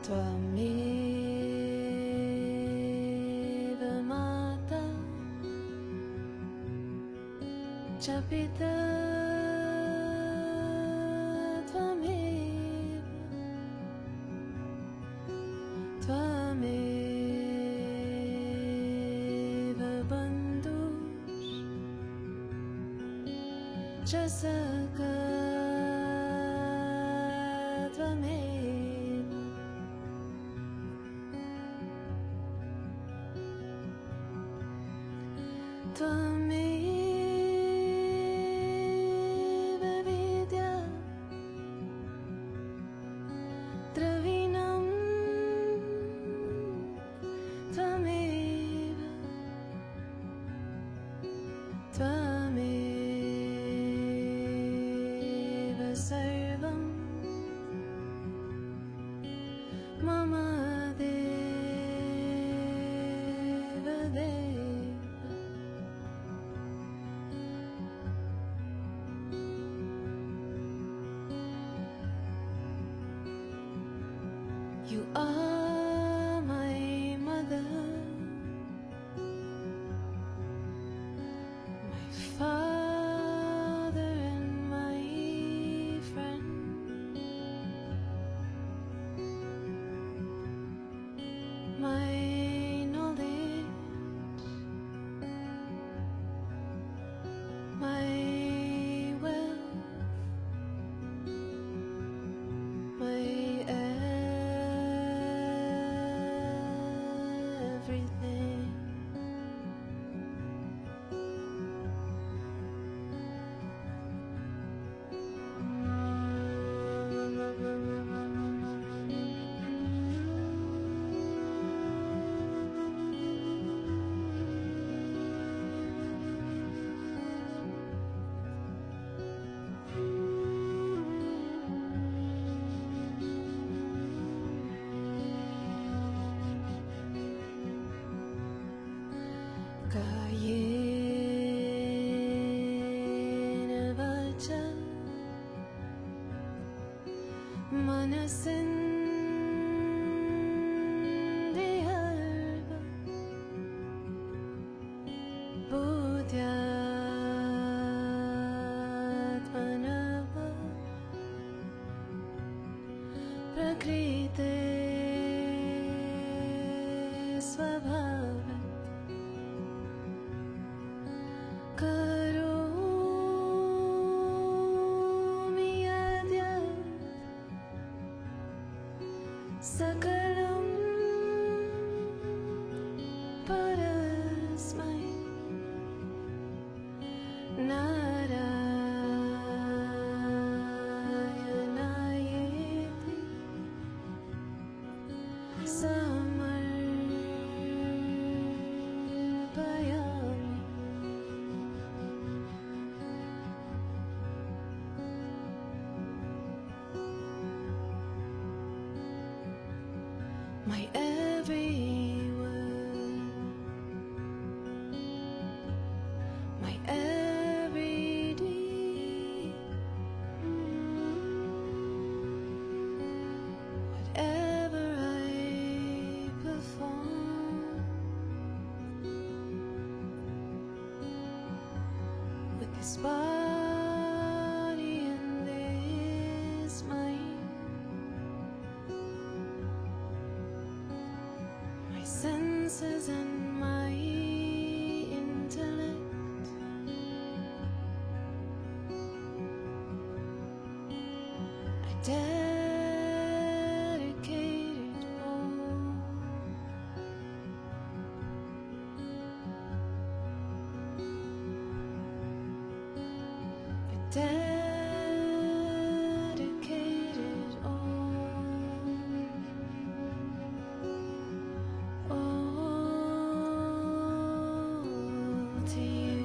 Tvameva Mata Cha Pita Tvameva Tvameva Bandhush Cha Sakha Tvameva Tvameva Vidya Dravinam Tvameva Tvameva Sarvam Mama Deva Deva You are my mother, my father and my friend. My knowledge, my wealth, my everything. Kayena vacha manasindriyarva buddhyatmanava prakrite svabhavat karomi adyat sakalam parasmai Narayanayeti samarpayami. My every word, my every deed, whatever I perform, with this body and this mind, my senses and my intellect, I dedicate it all. I dedicate it all to you.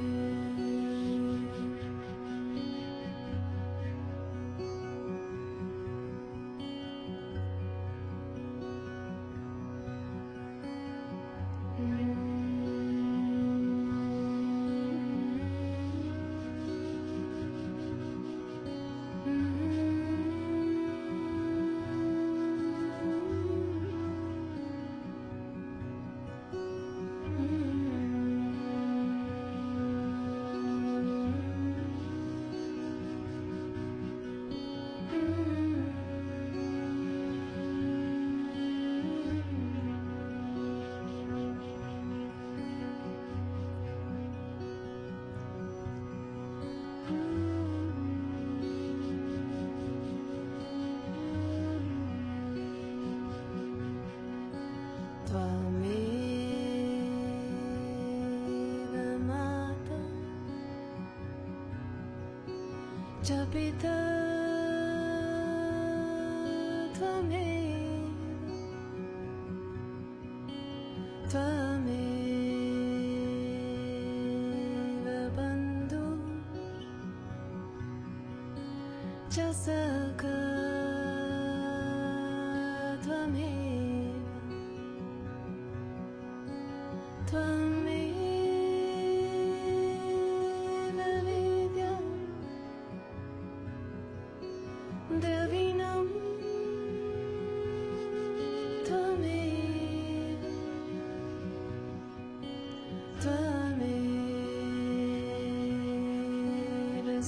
त्वमेव माता च पिता त्वमेव बन्धु च सखा त्वमेव विद्या द्रविणं त्वमेव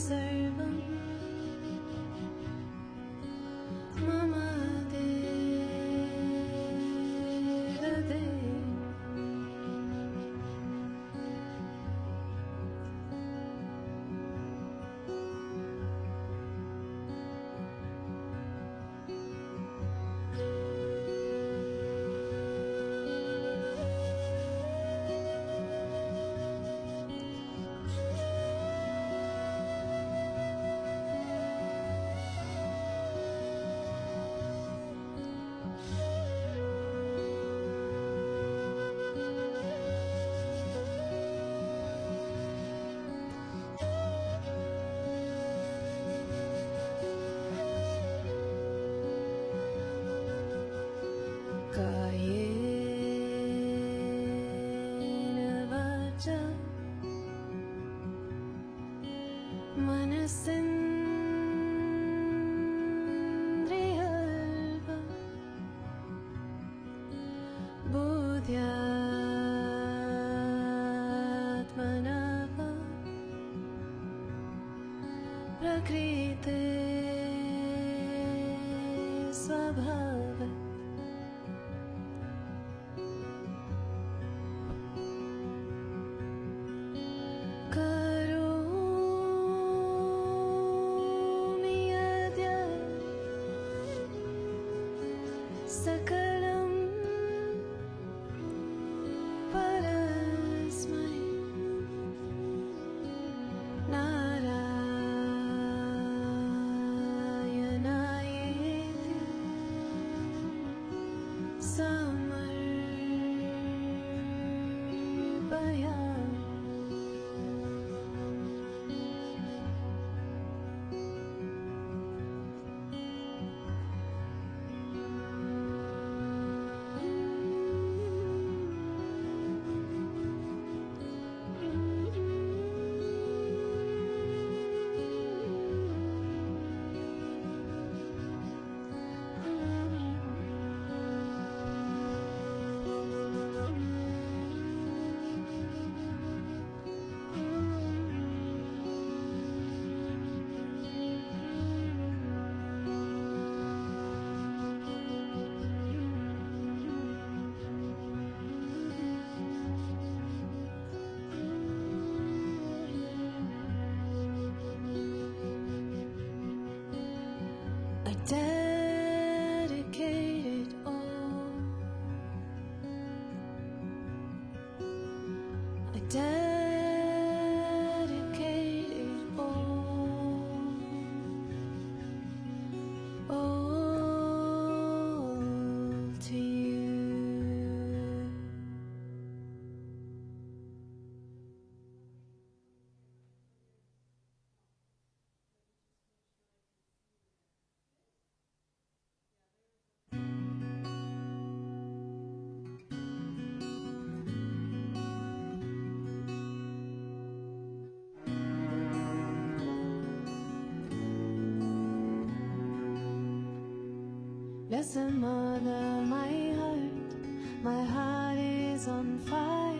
सर्वं मम देव कायेन वाचा मनसेन्द्रियर्वा बुद्ध्यात्मना वा प्रकृते स्वभावः करोमि यद्य सकलं परस्मै नारायणायेति समर्पयामि I dedicate it all. I dedicate it all to you. Blessed Mother, my heart is on fire.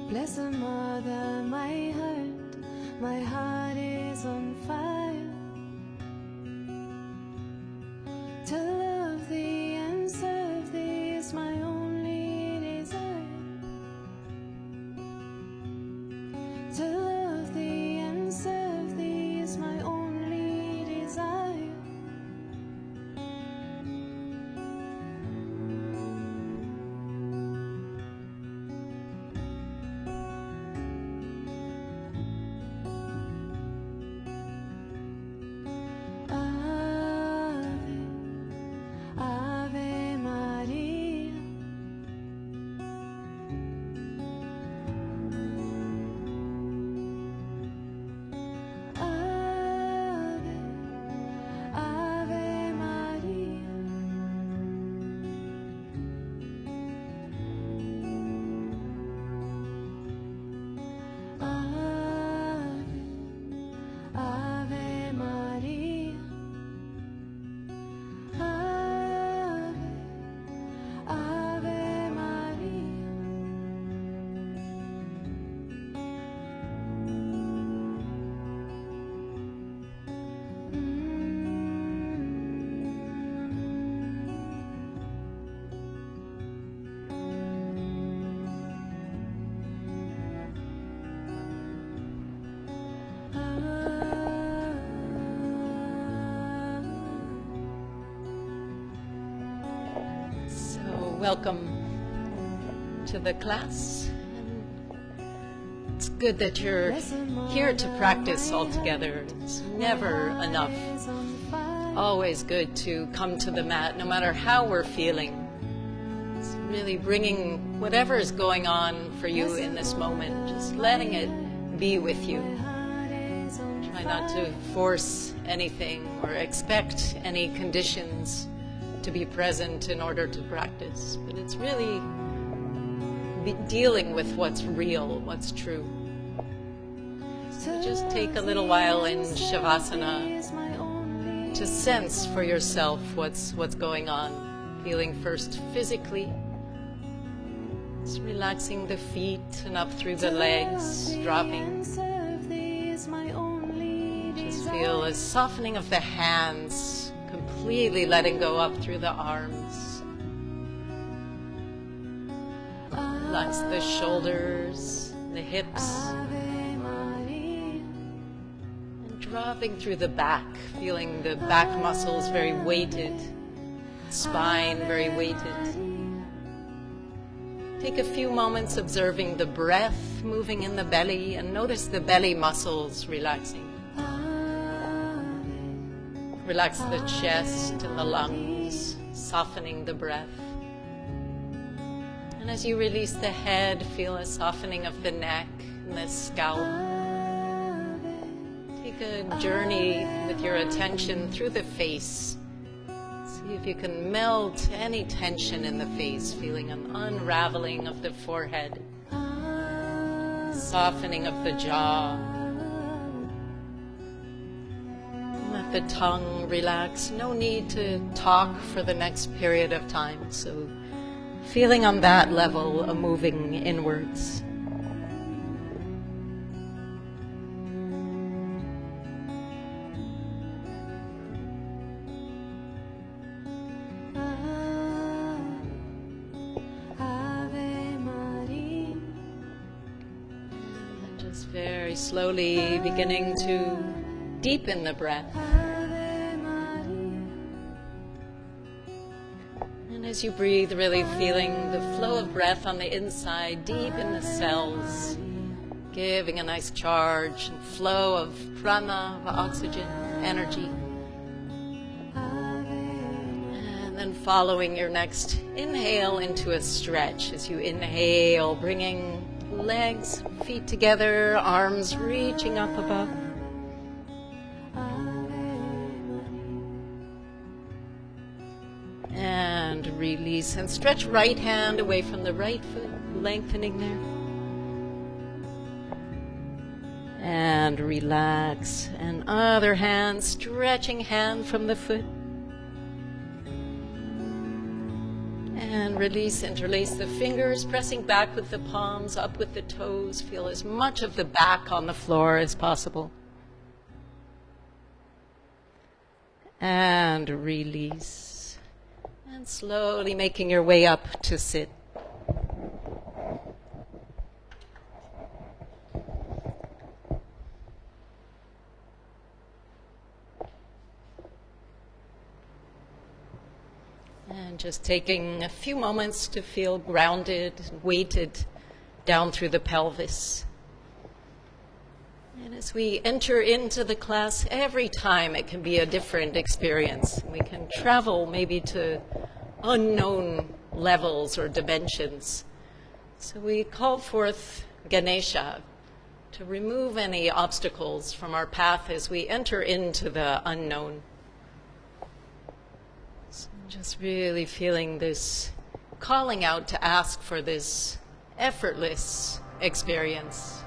Blessed Mother, my heart is on fire. To love thee and serve thee is my only desire. To love thee and serve thee is my only desire. Welcome to the class. It's good that you're here to practice all together. It's never enough. Always good to come to the mat, no matter how we're feeling. It's really bringing whatever is going on for you in this moment, just letting it be with you. Try not to force anything or expect any conditions to be present in order to practice, but it's really dealing with what's real, what's true. So just take a little while in Shavasana to sense for yourself what's going on. Feeling first physically, just relaxing the feet and up through the legs, dropping. Just feel a softening of the hands, completely letting go up through the arms. Relax the shoulders, the hips, and dropping through the back, feeling the back muscles very weighted, spine very weighted. Take a few moments observing the breath moving in the belly, and notice the belly muscles relaxing. Relax the chest and the lungs, softening the breath. And as you release the head, feel a softening of the neck and the scalp. Take a journey with your attention through the face. See if you can melt any tension in the face, feeling an unraveling of the forehead, softening of the jaw. Let the tongue relax. No need to talk for the next period of time. So feeling on that level, a moving inwards. And just very slowly beginning to deepen the breath. As you breathe, really feeling the flow of breath on the inside, deep in the cells, giving a nice charge and flow of prana, of oxygen, energy. And then following your next inhale into a stretch. As you inhale, bringing legs, feet together, arms reaching up above. And release, and stretch right hand away from the right foot, lengthening there. And relax, and other hand, stretching hand from the foot. And release, interlace the fingers, pressing back with the palms, up with the toes. Feel as much of the back on the floor as possible. And release. And slowly making your way up to sit. And just taking a few moments to feel grounded, weighted down through the pelvis. And as we enter into the class, every time it can be a different experience. We can travel maybe to unknown levels or dimensions. So we call forth Ganesha to remove any obstacles from our path as we enter into the unknown. So just really feeling this calling out to ask for this effortless experience.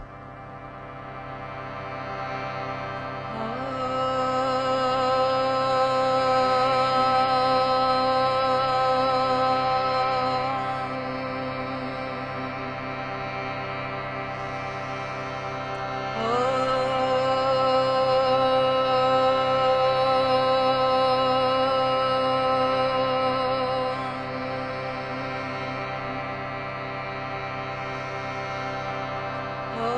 Oh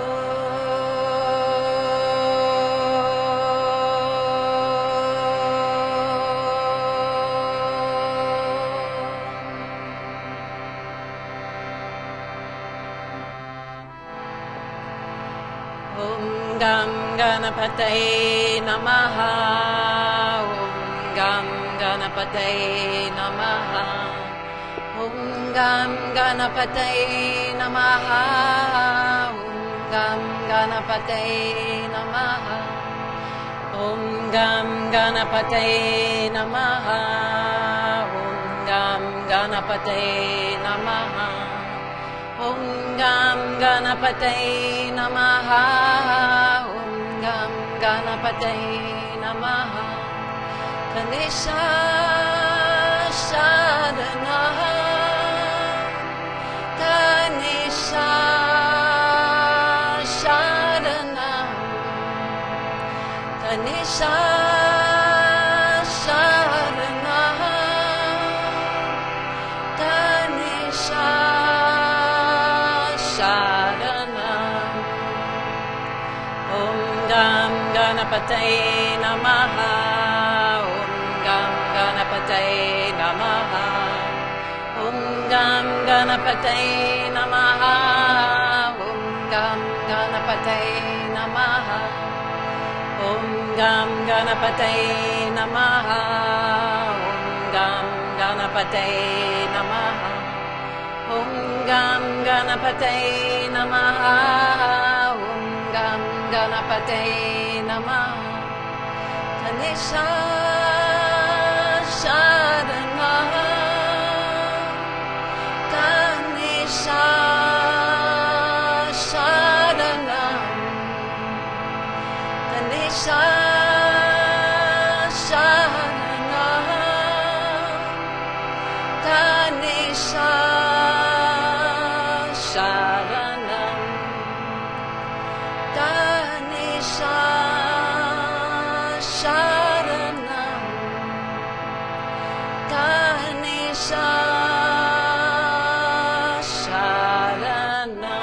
Om Gam Ganapataye Namaha. Om Gam Ganapataye Namaha. Om Gam Ganapataye Namaha. Om Gam Ganapataye Namaha. Om Gam Ganapataye Namaha. Om Gam Ganapataye Namaha. Om Gam Ganapataye Namaha. Om Gam Ganapataye Namaha. Ganesha Shadana. Ganesha Shadana. Ganesha Shadana. Ganesha Shadana. Om Gam Ganapataye Namaha. Om Gam Ganapataye Namaha. Om Gam Ganapataye Namaha. Om Gam Ganapataye Namaha. Om Gam Ganapataye Namaha. Om Gam Ganapataye Namaha. Om Gam Ganapataye Namaha. Om Gam Ganapataye Namaha. Ganesha Shadana. Ganesha Shadana. Ganesha Shadana. Ganesha Shadana. Ganesha Shadana. Ganesha Shadana.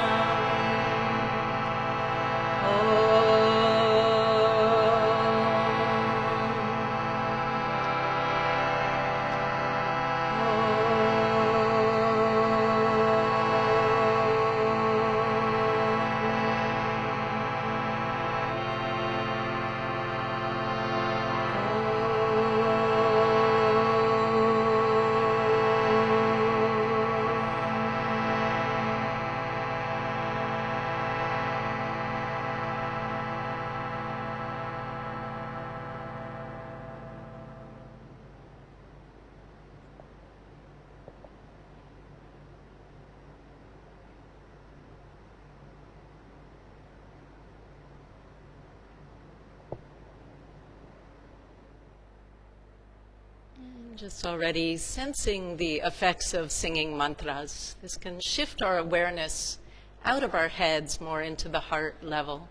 Just already sensing the effects of singing mantras. This can shift our awareness out of our heads more into the heart level.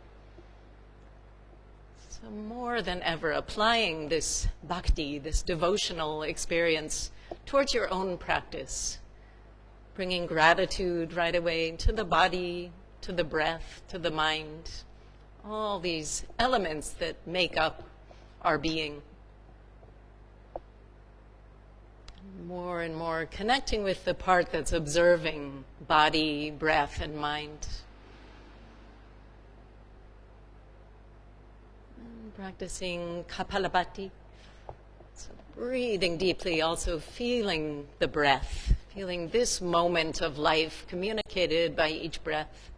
So more than ever, applying this bhakti, this devotional experience towards your own practice, bringing gratitude right away to the body, to the breath, to the mind, all these elements that make up our being. More and more connecting with the part that's observing body, breath, and mind. And practicing Kapalabhati. So breathing deeply, also feeling the breath, feeling this moment of life communicated by each breath.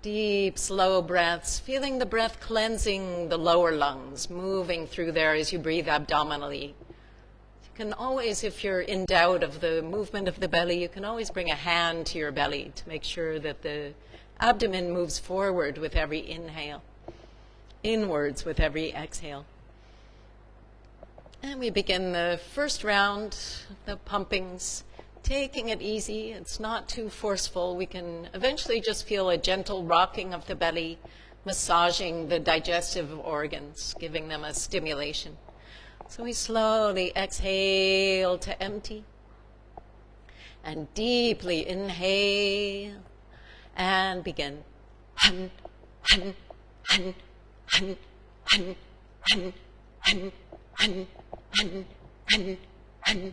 Deep, slow breaths, feeling the breath cleansing the lower lungs, moving through there as you breathe abdominally. You can always, if you're in doubt of the movement of the belly, you can always bring a hand to your belly to make sure that the abdomen moves forward with every inhale, inwards with every exhale. And we begin the first round, the pumpings. Taking it easy, it's not too forceful. We can eventually just feel a gentle rocking of the belly, massaging the digestive organs, giving them a stimulation. So we slowly exhale to empty, and deeply inhale, and begin. Hun, hun, hun, hun, hun, hun, hun, hun, hun, hun, hun,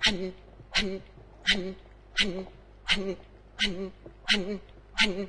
hun, hun. Hun, hun, hun, hun, hun, hun,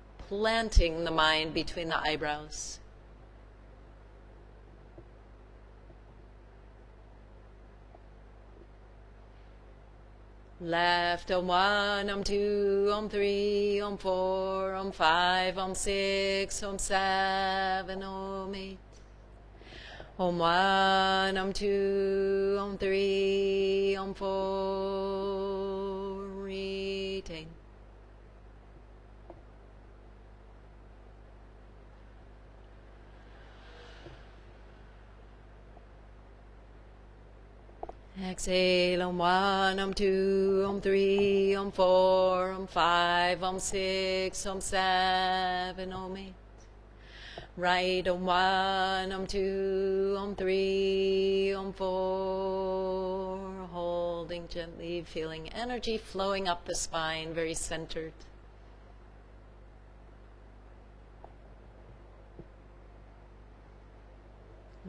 planting the mind between the eyebrows. Left, Om 1, Om 2, Om 3, Om 4, Om 5, Om 6, Om 7, Om 8. Om 1, Om 2, Om 3, Om 4, retain. Exhale, Om 1, Om 2, Om 3, Om 4, Om 5, Om 6, Om 7, Om 8. Right, Om 1, Om 2, Om 3, Om 4. Holding gently, feeling energy flowing up the spine, very centered.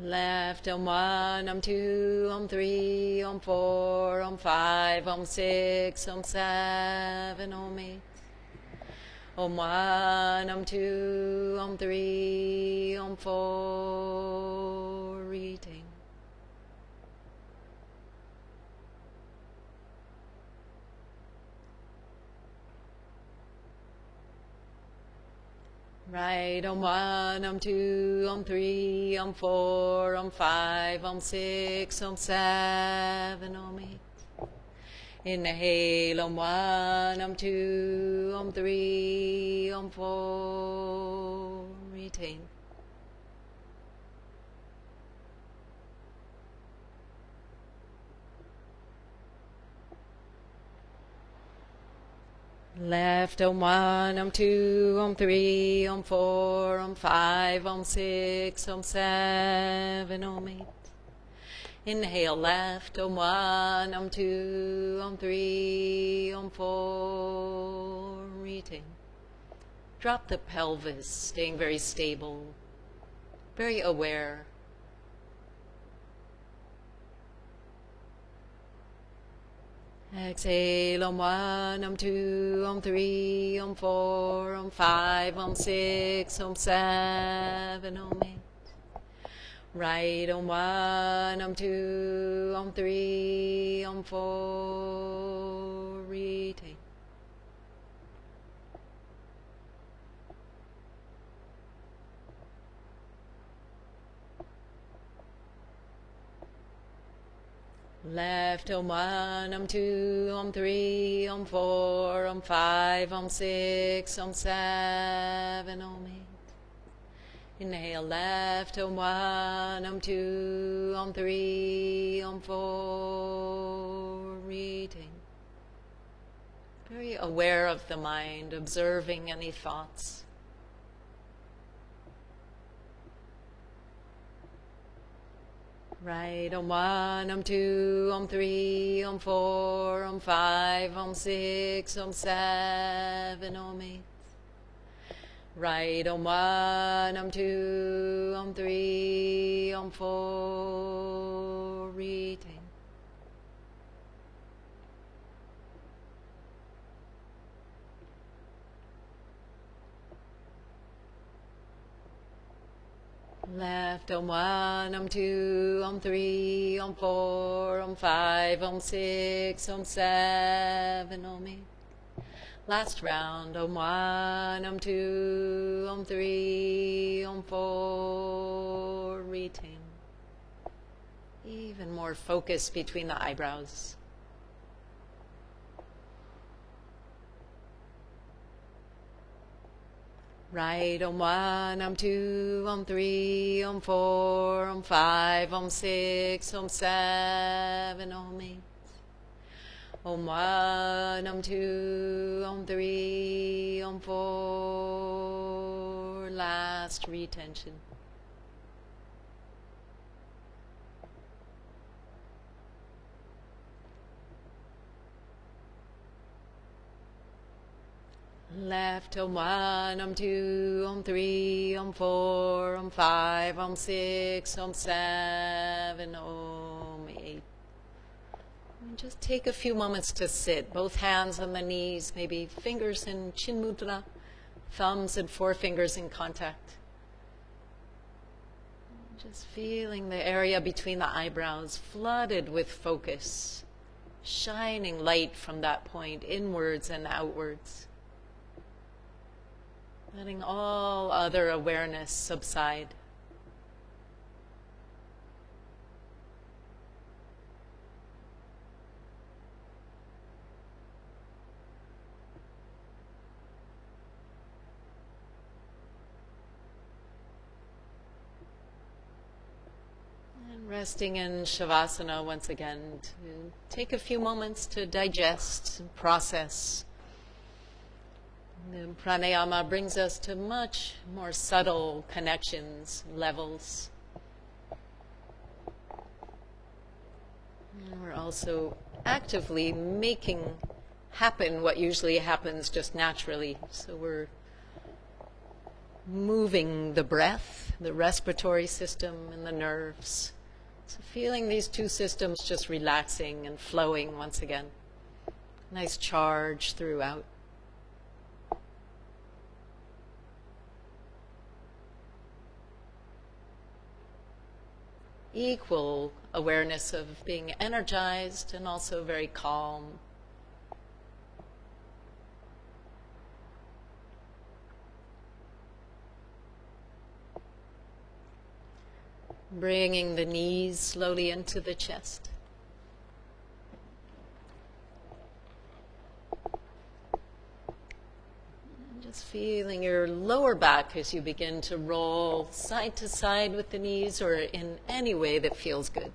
Left, Om 1, Om 2, Om 3, Om 4, Om 5, Om 6, Om 7, Om 8. Om 1, Om 2, Om 3, Om 4, retain. Right, Om 1, Om 2, Om 3, Om 4, Om 5, Om 6, Om 7, Om 8. Inhale, Om 1, Om 2, Om 3, Om 4, retain. Left, Om 1, Om 2, Om 3, Om 4, Om 5, Om 6, Om 7, Om 8. Inhale, left, Om 1, Om 2, Om 3, Om 4, retain. Drop the pelvis, staying very stable, very aware. Exhale, Om 1, Om 2, Om 3, Om 4, Om 5, Om 6, Om 7, Om 8. Right, Om 1, Om 2, Om 3, Om 4, retain. Left, Om 1, Om 2, Om 3, Om 4, Om 5, Om 6, Om 7, Om 8. Inhale, left, Om 1, Om 2, Om 3, Om 4, retain. Very aware of the mind, observing any thoughts. Right, Om 1, Om 2, Om 3, Om 4, Om 5, Om 6, Om 7, Om 8. Right, Om 1, Om 2, Om 3, Om 4, retain. Left, Om 1, Om 2, Om 3, Om 4, Om 5, Om 6, Om 7, Om 8. Last round, Om 1, Om 2, Om 3, Om 4, retain. Even more focus between the eyebrows. Right, Om 1, Om 2, Om 3, Om 4, Om 5, Om 6, Om 7, Om 8. Om 1, Om 2, Om 3, Om 4. Last retention. Left, Om 1, Om 2, Om 3, Om 4, Om 5, Om 6, Om 7, Om 8. And just take a few moments to sit, both hands on the knees, maybe fingers in Chin Mudra, thumbs and forefingers in contact. Just feeling the area between the eyebrows flooded with focus, shining light from that point inwards and outwards. Letting all other awareness subside. Resting in Shavasana once again, to take a few moments to digest and process. The pranayama brings us to much more subtle connections, levels. And we're also actively making happen what usually happens just naturally. So we're moving the breath, the respiratory system, and the nerves. So feeling these two systems just relaxing and flowing once again. Nice charge throughout. Equal awareness of being energized and also very calm. Bringing the knees slowly into the chest. And just feeling your lower back as you begin to roll side to side with the knees, or in any way that feels good.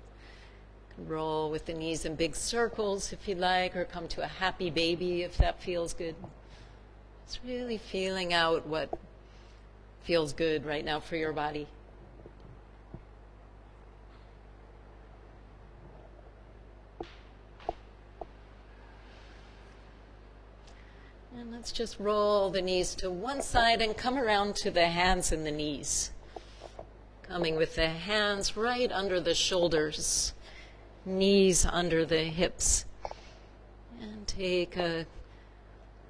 Roll with the knees in big circles if you like, or come to a happy baby if that feels good. Just really feeling out what feels good right now for your body. And let's just roll the knees to one side and come around to the hands and the knees. Coming with the hands right under the shoulders, knees under the hips. And take a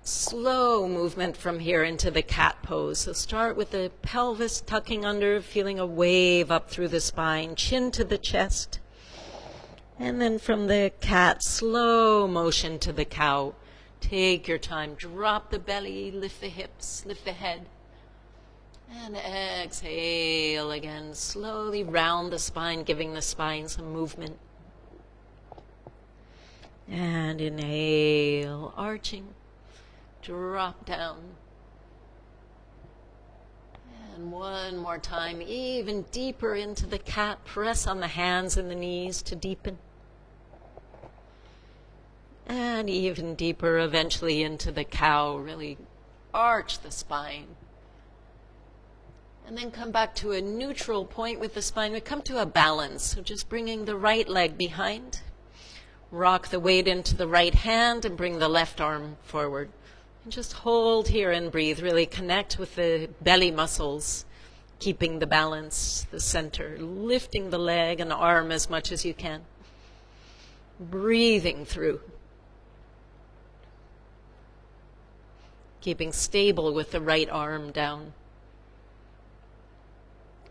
slow movement from here into the cat pose. So start with the pelvis tucking under, feeling a wave up through the spine, chin to the chest. And then from the cat, slow motion to the cow. Take your time, drop the belly, lift the hips, lift the head. And exhale again, slowly round the spine, giving the spine some movement. And inhale, arching, drop down. And one more time, even deeper into the cat, press on the hands and the knees to deepen. And even deeper eventually into the cow, really arch the spine. And then come back to a neutral point with the spine. We come to a balance, so just bringing the right leg behind. Rock the weight into the right hand and bring the left arm forward. And just hold here and breathe. Really connect with the belly muscles, keeping the balance, the center, lifting the leg and arm as much as you can. Breathing through. Keeping stable with the right arm down.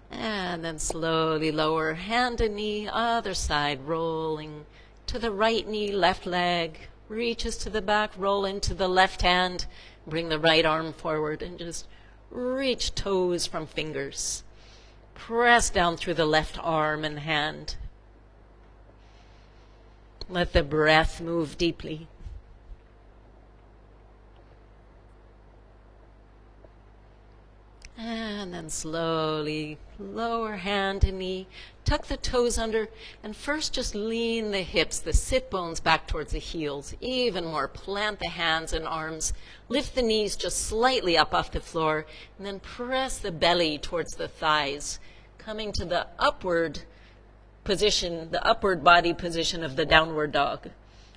And then slowly lower hand and knee, other side, rolling to the right knee, left leg, reaches to the back, roll into the left hand, bring the right arm forward and just reach toes from fingers. Press down through the left arm and hand. Let the breath move deeply. And then slowly lower hand and knee, tuck the toes under, and first just lean the hips, the sit bones back towards the heels. Even more, plant the hands and arms, lift the knees just slightly up off the floor, and then press the belly towards the thighs, coming to the upward position, the upward body position of the downward dog.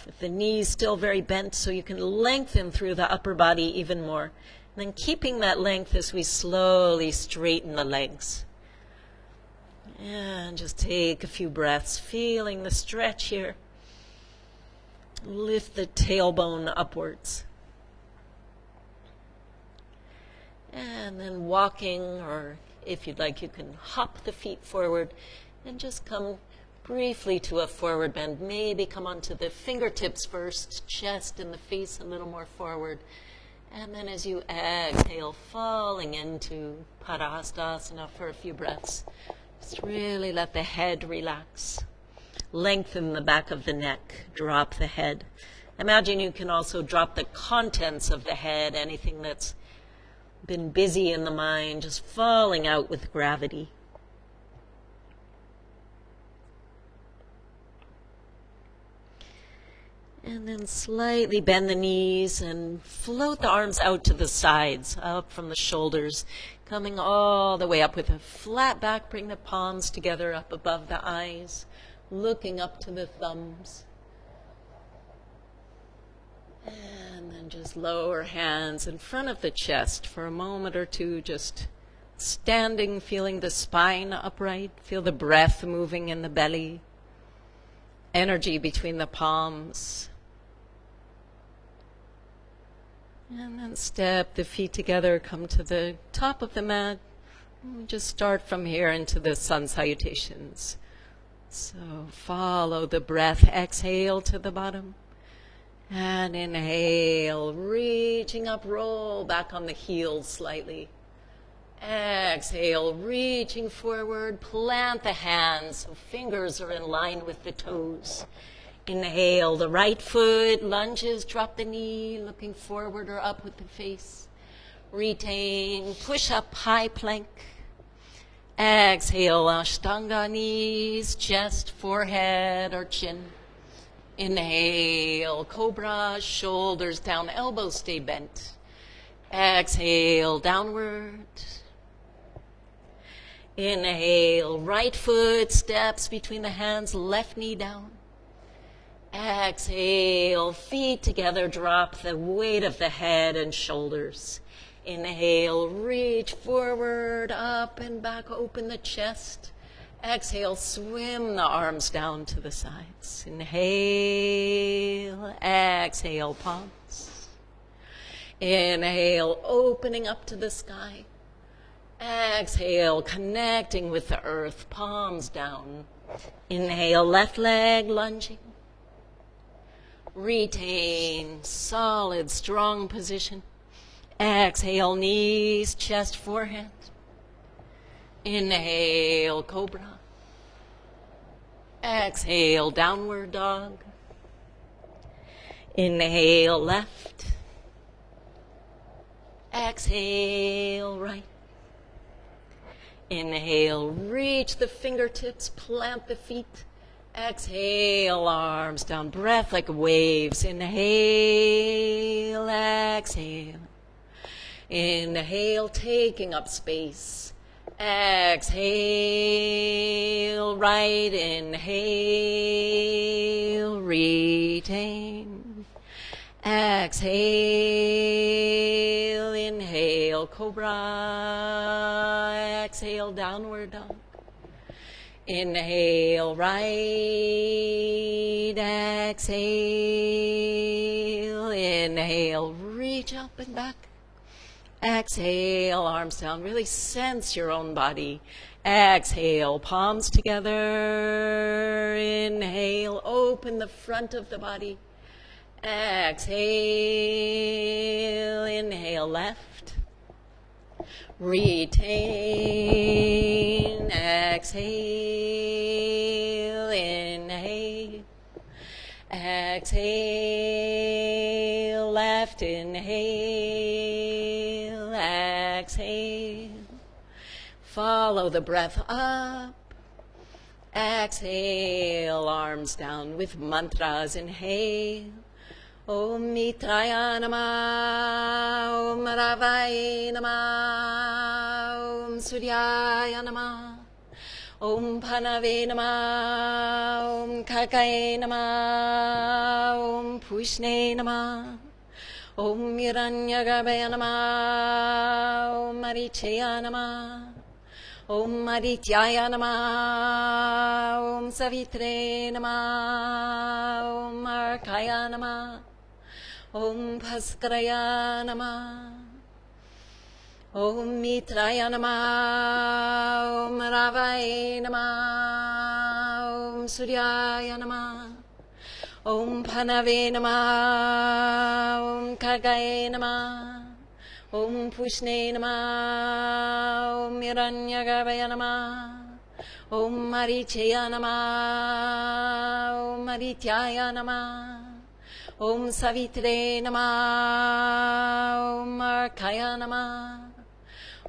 With the knees still very bent, so you can lengthen through the upper body even more. And then keeping that length as we slowly straighten the legs. And just take a few breaths, feeling the stretch here. Lift the tailbone upwards. And then walking, or if you'd like, you can hop the feet forward and just come briefly to a forward bend. Maybe come onto the fingertips first, chest and the face a little more forward. And then as you exhale, falling into Padahastasana for a few breaths. Just really let the head relax. Lengthen the back of the neck, drop the head. Imagine you can also drop the contents of the head, anything that's been busy in the mind, just falling out with gravity. And then slightly bend the knees and float the arms out to the sides, up from the shoulders, coming all the way up with a flat back. Bring the palms together up above the eyes, looking up to the thumbs. And then just lower hands in front of the chest for a moment or two, just standing, feeling the spine upright, feel the breath moving in the belly, energy between the palms. And then step the feet together, come to the top of the mat. And just start from here into the sun salutations. So follow the breath, exhale to the bottom. And inhale, reaching up, roll back on the heels slightly. Exhale, reaching forward, plant the hands so fingers are in line with the toes. Inhale, the right foot lunges, drop the knee, looking forward or up with the face. Retain, push up, high plank. Exhale, Ashtanga knees, chest, forehead or chin. Inhale, cobra, shoulders down, elbows stay bent. Exhale, downward. Inhale, right foot steps between the hands, left knee down. Exhale, feet together, drop the weight of the head and shoulders. Inhale, reach forward, up and back, open the chest. Exhale, swim the arms down to the sides. Inhale, exhale, palms. Inhale, opening up to the sky. Exhale, connecting with the earth, palms down. Inhale, left leg lunging. Retain solid, strong position. Exhale, knees, chest, forehead. Inhale, cobra. Exhale, downward dog. Inhale, left. Exhale, right. Inhale, reach the fingertips, plant the feet. Exhale, arms down, breath like waves. Inhale, exhale. Inhale, taking up space. Exhale, right, inhale, retain. Exhale, inhale, cobra. Exhale, downward dog. Inhale, right, exhale, inhale, reach up and back. Exhale, arms down, really sense your own body. Exhale, palms together. Inhale, open the front of the body. Exhale, inhale, left. Retain, exhale, inhale. Exhale, left, inhale, exhale. Follow the breath up. Exhale, arms down with mantras. Inhale. Om Mitraya Namah, Om Ravaya Namah, Om Suryaya Namah, Om Panave Namah, Om Kakaya Namah, Om Pushne Namah, Om Hiranyagarbhaya Namah, Om Marichaya Namah, Om Adityaya Namah, Om Savitre Namah, Om Arkaya Namah, Om Bhaskaraya Namah. Om Mitraya Namah, Om Ravaya Namah, Om Suryaya Namah, Om Panave Namah, Om Kagaya Namah, Om Pushne Namah, Om Hiranyagarbhaya Namah, Om Marichaya Namah, Om Marityaya Namah, Om Savitre Namah, Om Arkaya Namah,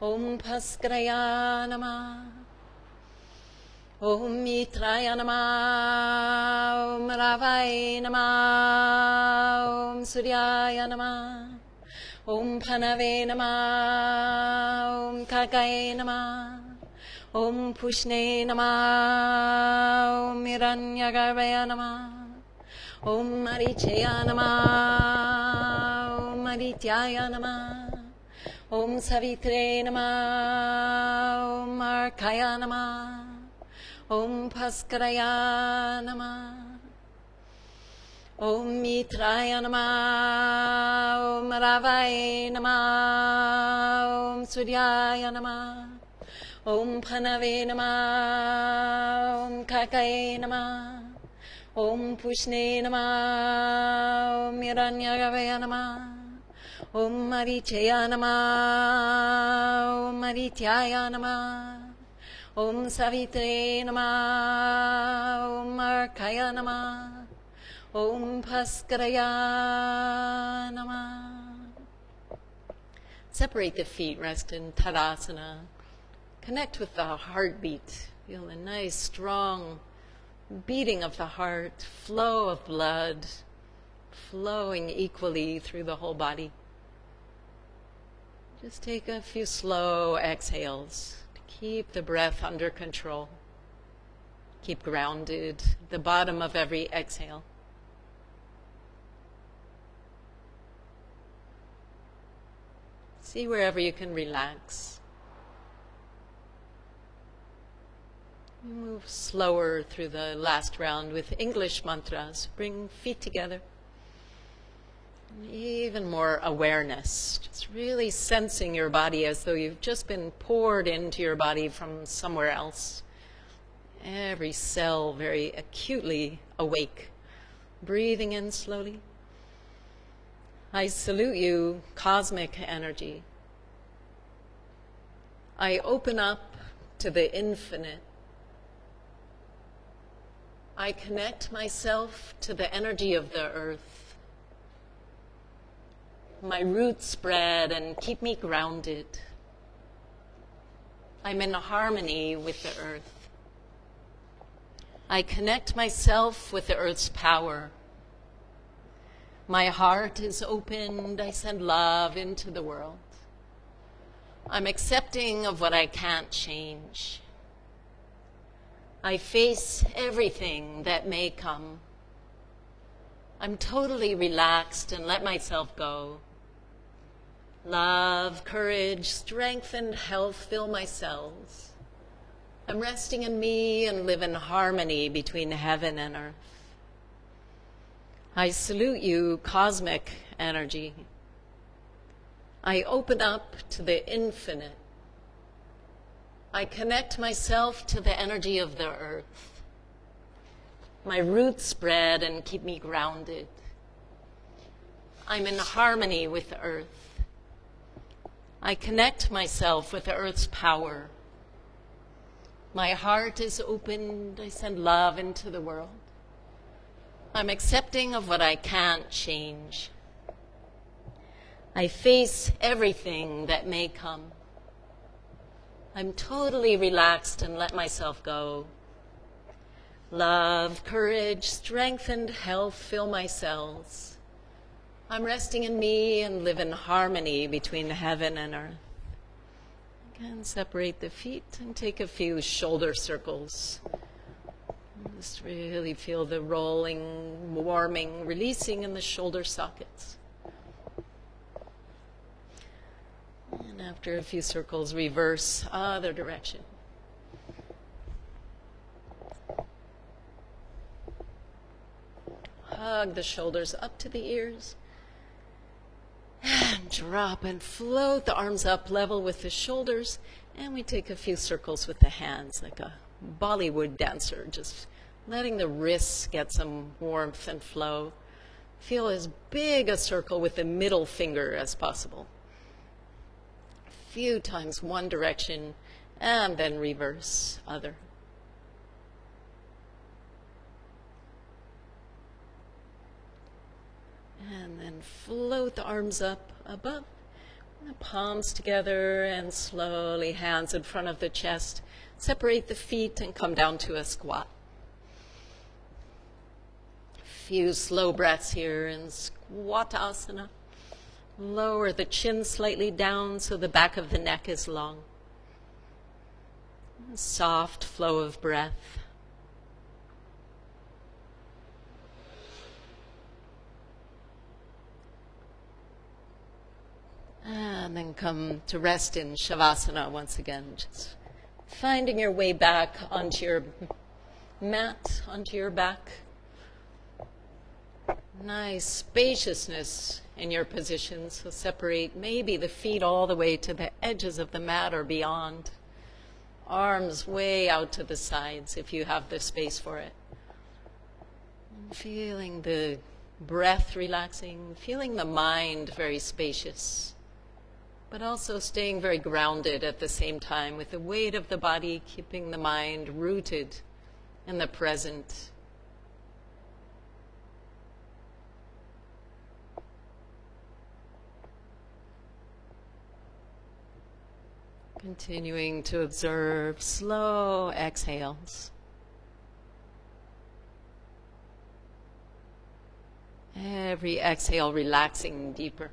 Om Paskraya Namah, Om Mitraya Namah, Om Ravaya Namah, Om Suryaya Namah, Om Panave Namah, Om Kagaya Namah, Om Pushne Namah, Om Hiranyagarbhaya Namah, Om Marichaya Namah, Om Marityaya Namah, Om Savitre Namah, Om Arkaya Namah, Om Paskaraya Namah, Om Mitraya Namah, Om Ravaya Namah, Om Suryaya Namah, Om Panave Namah, Om Kagaya Namah, Om Pushne Namah, Om Hiranyagarbhaya Namah, Om Marichaya Namah, Om Marityaya Namah, Om Savitre Namah, Om Arkaya Namah, Om Paskaraya Namah. Separate the feet, rest in Tadasana. Connect with the heartbeat. Feel a nice, strong beating of the heart, flow of blood, flowing equally through the whole body. Just take a few slow exhales to keep the breath under control. Keep grounded at the bottom of every exhale. See wherever you can relax. Move slower through the last round with English mantras. Bring feet together. And even more awareness. Just really sensing your body as though you've just been poured into your body from somewhere else. Every cell very acutely awake. Breathing in slowly. I salute you, cosmic energy. I open up to the infinite. I connect myself to the energy of the earth. My roots spread and keep me grounded. I'm in harmony with the earth. I connect myself with the earth's power. My heart is opened. I send love into the world. I'm accepting of what I can't change. I face everything that may come. I'm totally relaxed and let myself go. Love, courage, strength, and health fill my cells. I'm resting in me and live in harmony between heaven and earth. I salute you, cosmic energy. I open up to the infinite. I connect myself to the energy of the earth. My roots spread and keep me grounded. I'm in harmony with the earth. I connect myself with the earth's power. My heart is opened. I send love into the world. I'm accepting of what I can't change. I face everything that may come. I'm totally relaxed and let myself go. Love, courage, strength, and health fill my cells. I'm resting in me and live in harmony between heaven and earth. Again, separate the feet and take a few shoulder circles. Just really feel the rolling, warming, releasing in the shoulder sockets. And after a few circles, reverse other direction. Hug the shoulders up to the ears. And drop and float the arms up level with the shoulders. And we take a few circles with the hands like a Bollywood dancer, just letting the wrists get some warmth and flow. Feel as big a circle with the middle finger as possible. A few times one direction, and then reverse, other. And then float the arms up above, the palms together, and slowly hands in front of the chest. Separate the feet and come down to a squat. Few slow breaths here in Squattasana. Lower the chin slightly down so the back of the neck is long. Soft flow of breath. And then come to rest in Shavasana once again. Just finding your way back onto your mat, onto your back. Nice spaciousness in your position, so separate maybe the feet all the way to the edges of the mat or beyond. Arms way out to the sides if you have the space for it. And feeling the breath relaxing, feeling the mind very spacious, but also staying very grounded at the same time with the weight of the body, keeping the mind rooted in the present. Continuing to observe slow exhales. Every exhale relaxing deeper.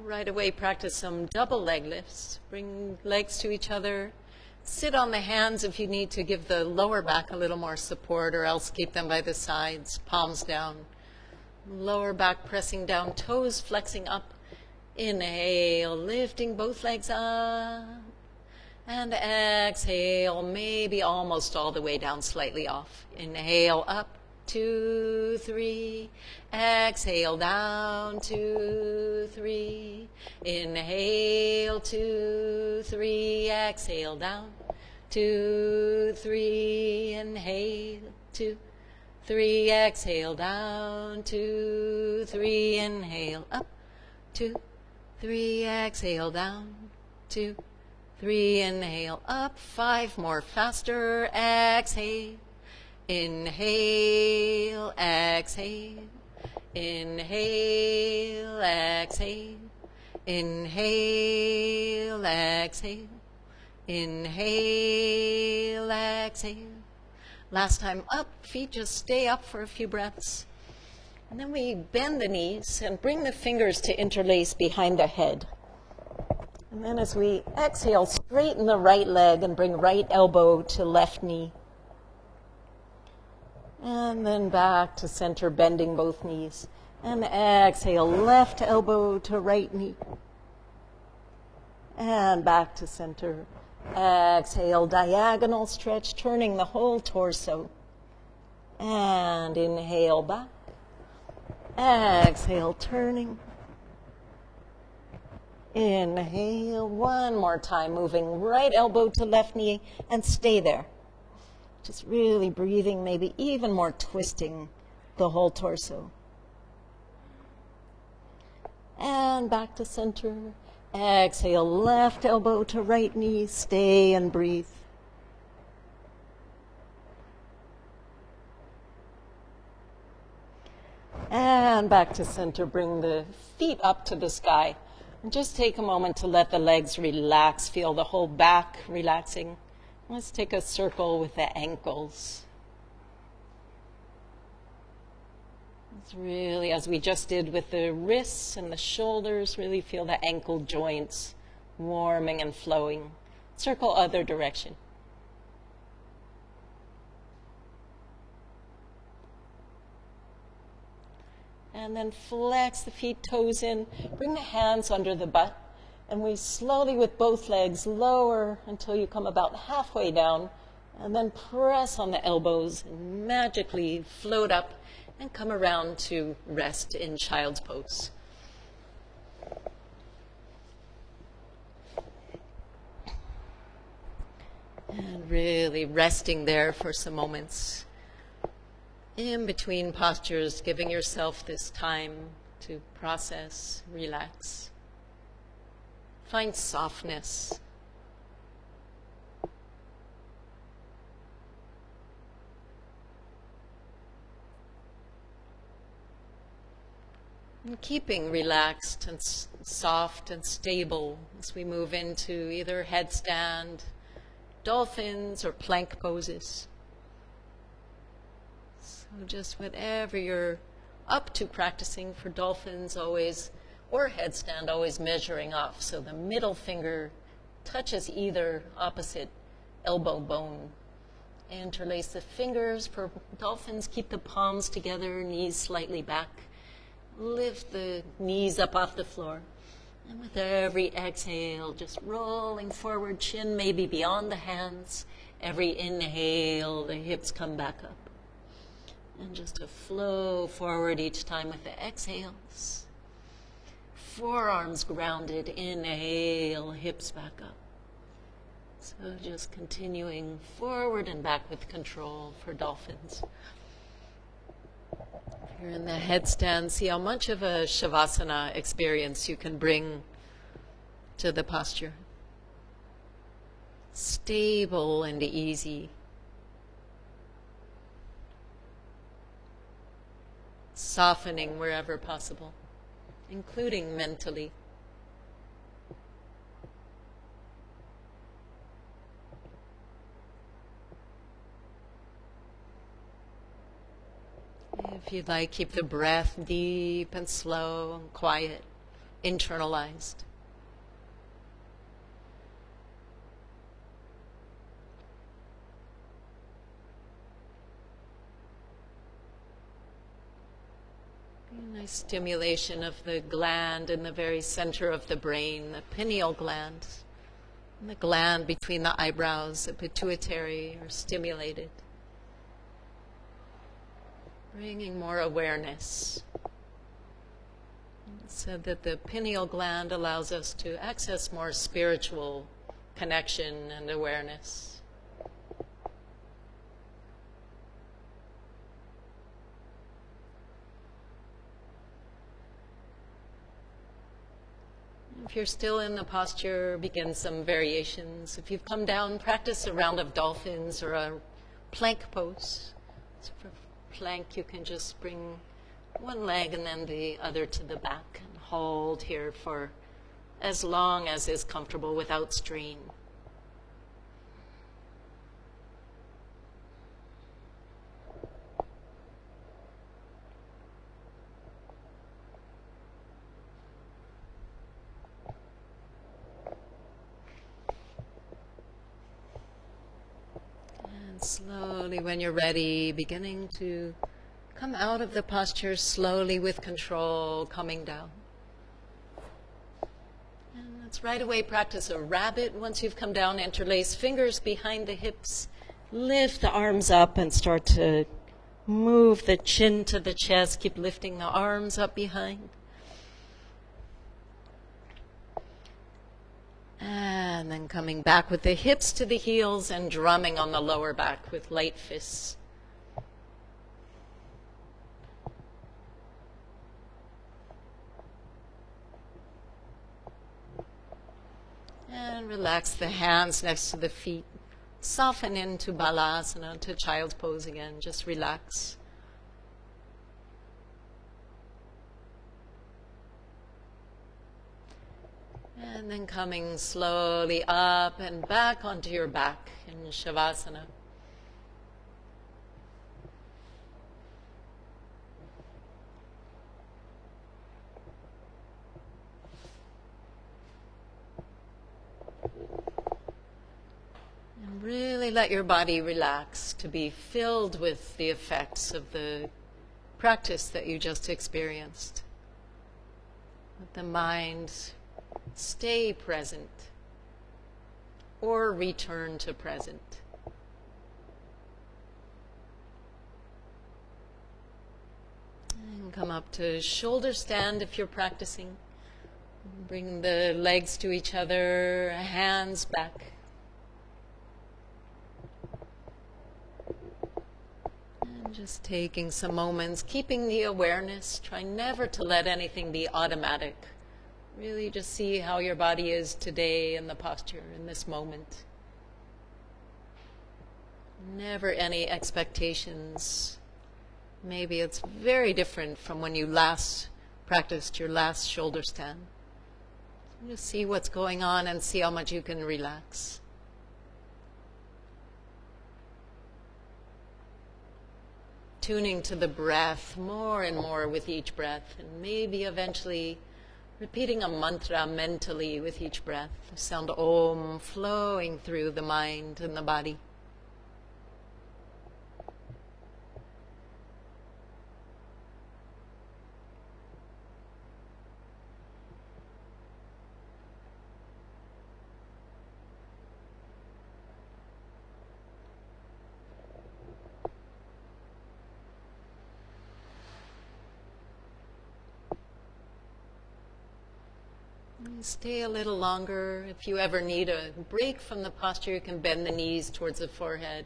Right away, practice some double leg lifts. Bring legs to each other. Sit on the hands if you need to give the lower back a little more support, or else keep them by the sides, palms down. Lower back pressing down, toes flexing up. Inhale, lifting both legs up. And exhale, maybe almost all the way down, slightly off. Inhale, up. 2, 3, exhale down, 2, 3, inhale, 2, 3, exhale down, 2, 3, inhale, 2, 3, exhale down, 2, 3, inhale, up, 2, 3, exhale down, 2, 3, inhale, up, 5 more, faster, exhale. Inhale, exhale, inhale, exhale, inhale, exhale, inhale, exhale. Last time up, feet just stay up for a few breaths. And then we bend the knees and bring the fingers to interlace behind the head. And then as we exhale, straighten the right leg and bring right elbow to left knee. And then back to center, bending both knees. And exhale, left elbow to right knee. And back to center. Exhale, diagonal stretch, turning the whole torso. And inhale back. Exhale, turning. Inhale, one more time, moving right elbow to left knee, and stay there. Just really breathing, maybe even more twisting the whole torso. And back to center. Exhale, left elbow to right knee. Stay and breathe. And back to center. Bring the feet up to the sky. And just take a moment to let the legs relax. Feel the whole back relaxing. Let's take a circle with the ankles. It's really, as we just did with the wrists and the shoulders, really feel the ankle joints warming and flowing. Circle other direction. And then flex the feet, toes in. Bring the hands under the butt. And we slowly, with both legs, lower until you come about halfway down. And then press on the elbows and magically float up and come around to rest in child's pose. And really resting there for some moments. In between postures, giving yourself this time to process, relax. Find softness. And keeping relaxed and soft and stable as we move into either headstand, dolphins, or plank poses. So just whatever you're up to practicing for dolphins, always, or headstand, always measuring off. So the middle finger touches either opposite elbow bone. Interlace the fingers. For dolphins, keep the palms together, knees slightly back. Lift the knees up off the floor. And with every exhale, just rolling forward, chin maybe beyond the hands. Every inhale, the hips come back up. And just a flow forward each time with the exhales. Forearms grounded, inhale, hips back up. So just continuing forward and back with control for dolphins. If you're in the headstand, see how much of a Shavasana experience you can bring to the posture. Stable and easy. Softening wherever possible, including mentally. If you'd like, keep the breath deep and slow and quiet, internalized. Nice stimulation of the gland in the very center of the brain, the pineal gland, and the gland between the eyebrows, the pituitary, are stimulated. Bringing more awareness. It's said that the pineal gland allows us to access more spiritual connection and awareness. If you're still in the posture, begin some variations. If you've come down, practice a round of dolphins or a plank pose. So for plank, you can just bring one leg and then the other to the back and hold here for as long as is comfortable without strain. Slowly, when you're ready, beginning to come out of the posture slowly with control, coming down. And let's right away practice a rabbit. Once you've come down, interlace fingers behind the hips, lift the arms up and start to move the chin to the chest. Keep lifting the arms up behind. And then coming back with the hips to the heels and drumming on the lower back with light fists. And relax the hands next to the feet. Soften into Balasana, to child's pose again. Just relax. And then coming slowly up and back onto your back in Shavasana. really let your body relax to be filled with the effects of the practice that you just experienced. Let the mind stay present or return to present. And come up to shoulder stand if you're practicing. Bring the legs to each other, hands back. And just taking some moments, keeping the awareness. Try never to let anything be automatic. Really just see how your body is today in the posture, in this moment. Never any expectations. Maybe it's very different from when you last practiced your last shoulder stand. Just see what's going on and see how much you can relax. Tuning to the breath more and more with each breath, and maybe eventually repeating a mantra mentally with each breath. The sound Om flowing through the mind and the body. Stay a little longer. If you ever need a break from the posture, you can bend the knees towards the forehead.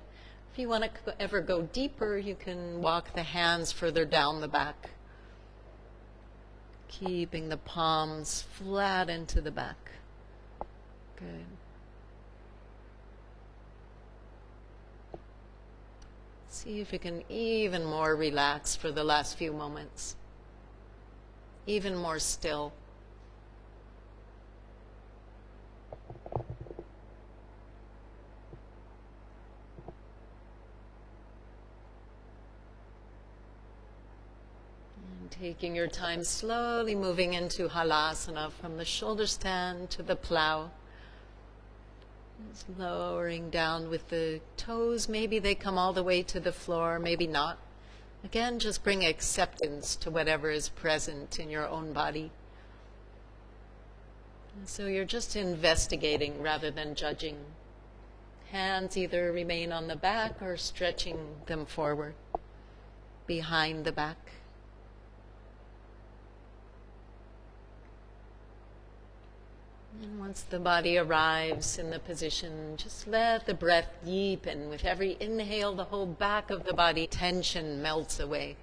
If you want to ever go deeper, you can walk the hands further down the back. Keeping the palms flat into the back. Good. See if you can even more relax for the last few moments. Even more still. Taking your time, slowly moving into halasana from the shoulder stand to the plow. Just lowering down with the toes. Maybe they come all the way to the floor, maybe not. Again, just bring acceptance to whatever is present in your own body. And so you're just investigating rather than judging. Hands either remain on the back or stretching them forward, behind the back. And once the body arrives in the position, just let the breath deepen. With every inhale, the whole back of the body tension melts away.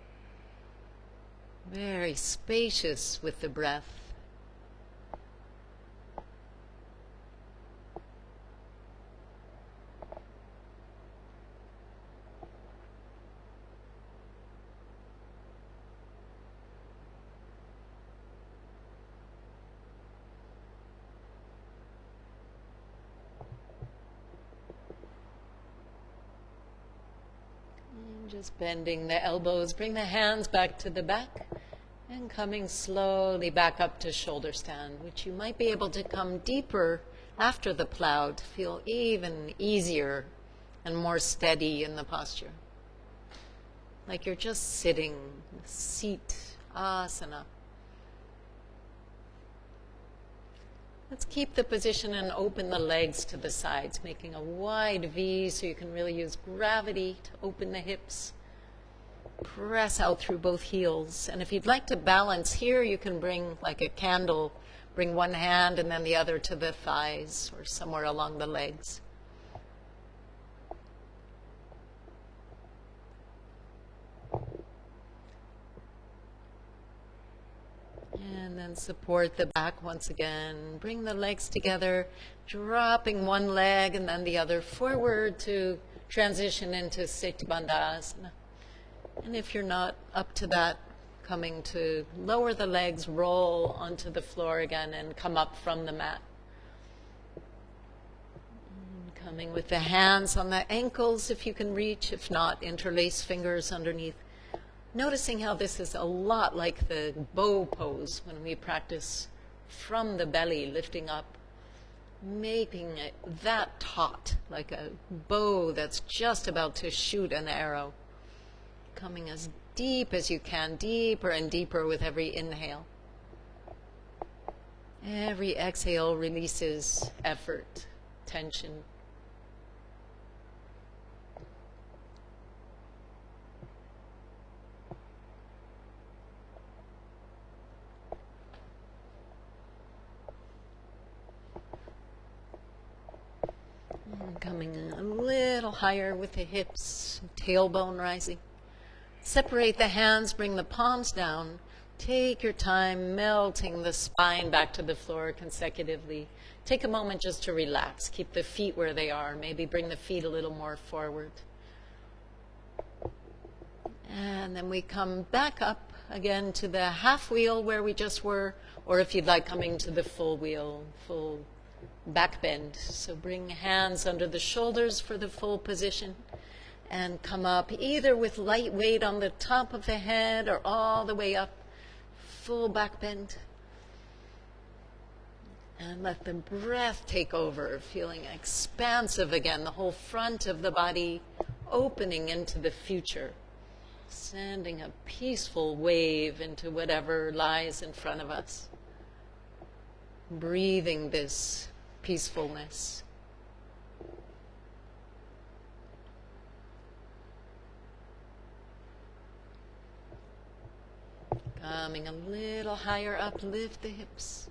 Very spacious with the breath. Just bending the elbows, bring the hands back to the back and coming slowly back up to shoulder stand, which you might be able to come deeper after the plow to feel even easier and more steady in the posture. Like you're just sitting, seat, asana. Let's keep the position and open the legs to the sides, making a wide V so you can really use gravity to open the hips. Press out through both heels. And if you'd like to balance here, you can bring like a candle, bring one hand and then the other to the thighs or somewhere along the legs. And then support the back once again. Bring the legs together, dropping one leg and then the other forward to transition into Sivananda. And if you're not up to that, coming to lower the legs, roll onto the floor again and come up from the mat. And coming with the hands on the ankles if you can reach, if not, interlace fingers underneath. Noticing how this is a lot like the bow pose when we practice from the belly, lifting up. making it that taut, like a bow that's just about to shoot an arrow. Coming as deep as you can, deeper and deeper with every inhale. Every exhale releases effort, tension. And coming a little higher with the hips, tailbone rising. Separate the hands, bring the palms down. Take your time melting the spine back to the floor consecutively. Take a moment just to relax. Keep the feet where they are. Maybe bring the feet a little more forward. And then we come back up again to the half wheel where we just were, or if you'd like, coming to the full wheel, full back bend. So bring hands under the shoulders for the full position. And come up either with light weight on the top of the head or all the way up, full back bend. And let the breath take over, feeling expansive again, the whole front of the body opening into the future, sending a peaceful wave into whatever lies in front of us. Breathing this peacefulness. Coming a little higher up, lift the hips.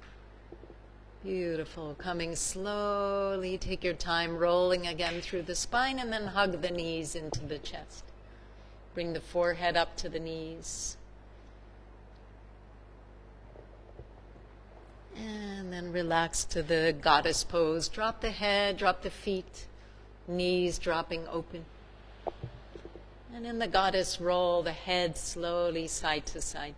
Beautiful. Coming slowly, take your time rolling again through the spine and then hug the knees into the chest. Bring the forehead up to the knees. And then relax to the goddess pose. Drop the head, drop the feet, knees dropping open. And in the goddess roll the head slowly side to side.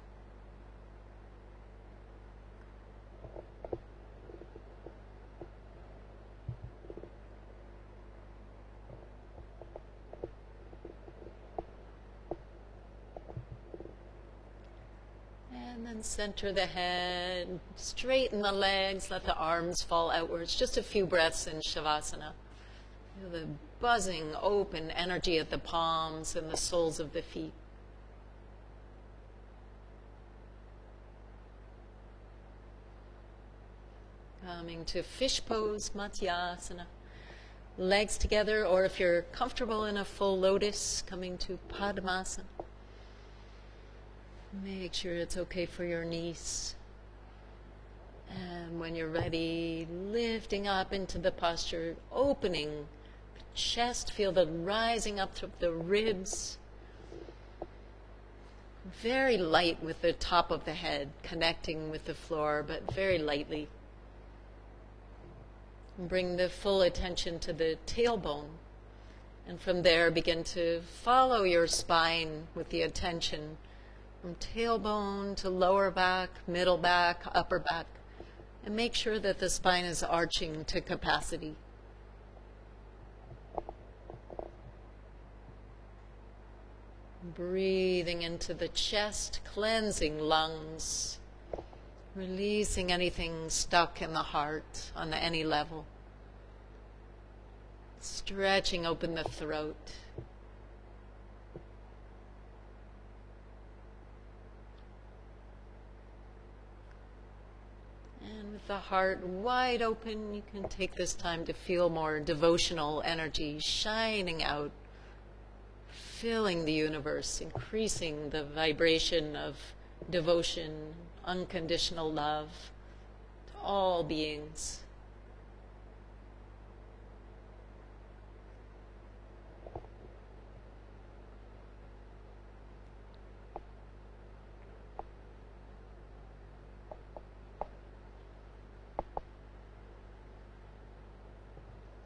And then center the head, straighten the legs, let the arms fall outwards. Just a few breaths in Shavasana. Feel the buzzing, open energy at the palms and the soles of the feet. Coming to fish pose, Matsyasana. Legs together, or if you're comfortable in a full lotus, coming to Padmasana. Make sure it's okay for your knees. And when you're ready, lifting up into the posture, opening the chest, feel the rising up through the ribs. Very light with the top of the head, connecting with the floor, but very lightly. Bring the full attention to the tailbone. And from there, begin to follow your spine with the attention from tailbone to lower back, middle back, upper back. And make sure that the spine is arching to capacity. Breathing into the chest, cleansing lungs, releasing anything stuck in the heart on any level. Stretching open the throat. And with the heart wide open, you can take this time to feel more devotional energy shining out, filling the universe, increasing the vibration of devotion, unconditional love to all beings.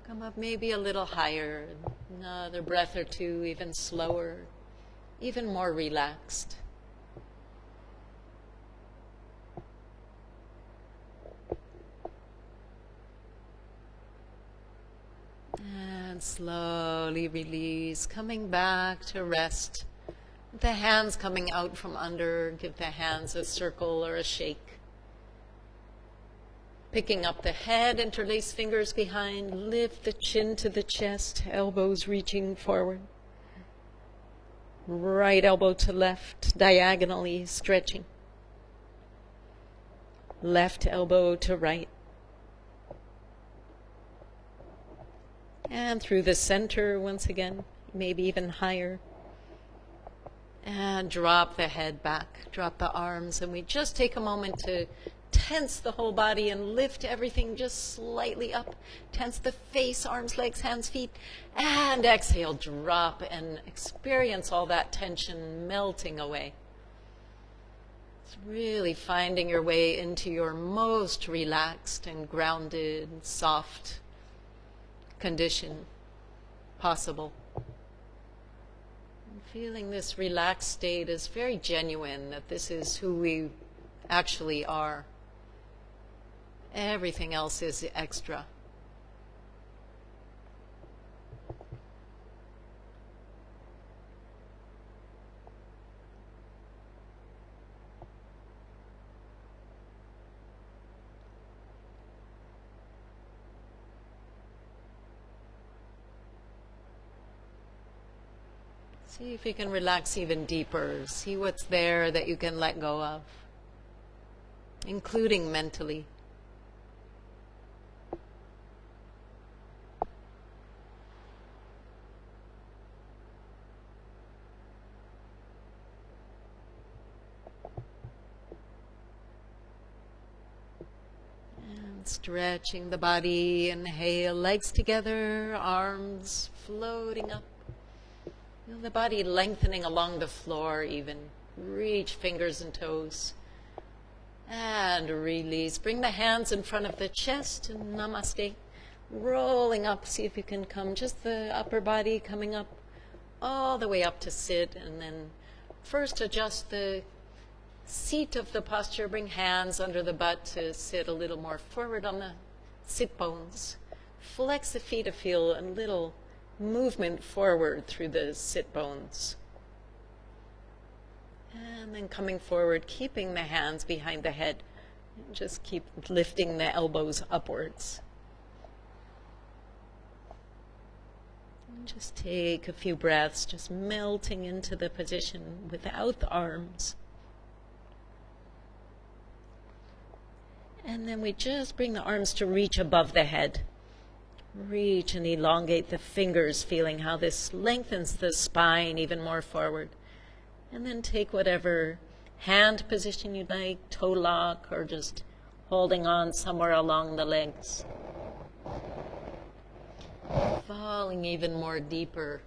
Come up maybe a little higher, another breath or two, even slower, even more relaxed. And slowly release, coming back to rest. The hands coming out from under, give the hands a circle or a shake. Picking up the head, interlace fingers behind, lift the chin to the chest, elbows reaching forward. Right elbow to left, diagonally stretching. Left elbow to right. And through the center once again, maybe even higher. And drop the head back, drop the arms, and we just take a moment to tense the whole body and lift everything just slightly up. Tense the face, arms, legs, hands, feet, and exhale, drop and experience all that tension melting away. It's really finding your way into your most relaxed and grounded, soft condition possible. And feeling this relaxed state is very genuine, that this is who we actually are. Everything else is extra. See if you can relax even deeper. See what's there that you can let go of, including mentally. Stretching the body, inhale, legs together, arms floating up. Feel the body lengthening along the floor even. Reach fingers and toes. And release. Bring the hands in front of the chest and namaste. Rolling up, see if you can come, just the upper body coming up all the way up to sit. And then first adjust the seat of the posture, bring hands under the butt to sit a little more forward on the sit bones. Flex the feet to feel a little movement forward through the sit bones. And then coming forward, keeping the hands behind the head. Just keep lifting the elbows upwards. And just take a few breaths, just melting into the position without the arms. And then we just bring the arms to reach above the head. Reach and elongate the fingers, feeling how this lengthens the spine even more forward. And then take whatever hand position you'd like, toe lock, or just holding on somewhere along the legs. Falling even more deeply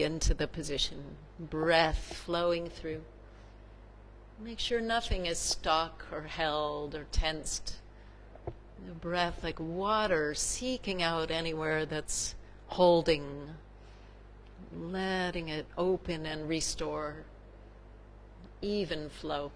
into the position. Breath flowing through. Make sure nothing is stuck or held or tensed. The breath like water seeking out anywhere that's holding, letting it open and restore. Even flow.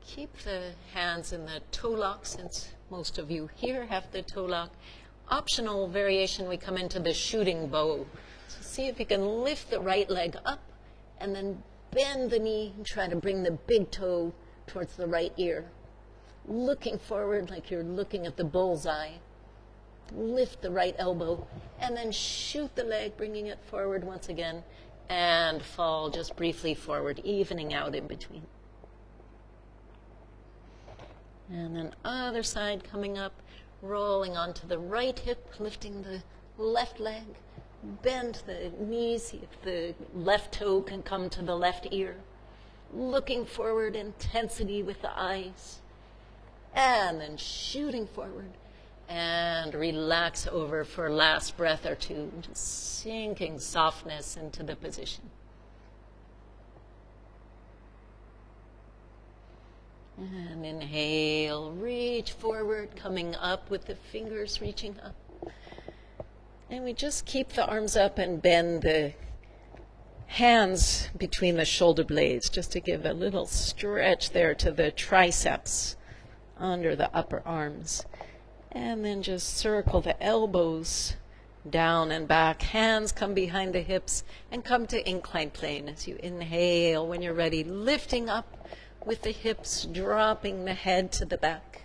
Keep the hands in the toe lock, since most of you here have the toe lock. Optional variation, we come into the shooting bow. So see if you can lift the right leg up and then bend the knee and try to bring the big toe towards the right ear. Looking forward like you're looking at the bullseye. Lift the right elbow and then shoot the leg, bringing it forward once again, and fall just briefly forward, evening out in between. And then other side coming up, rolling onto the right hip, lifting the left leg, bend the knees, see if the left toe can come to the left ear. Looking forward, intensity with the eyes. And then shooting forward. And relax over for last breath or two, just sinking softness into the position. And inhale, reach forward, coming up with the fingers reaching up. And we just keep the arms up and bend the Hands between the shoulder blades, just to give a little stretch there to the triceps under the upper arms. And then just circle the elbows down and back. Hands come behind the hips and come to inclined plane as you inhale. When you're ready, lifting up with the hips, dropping the head to the back.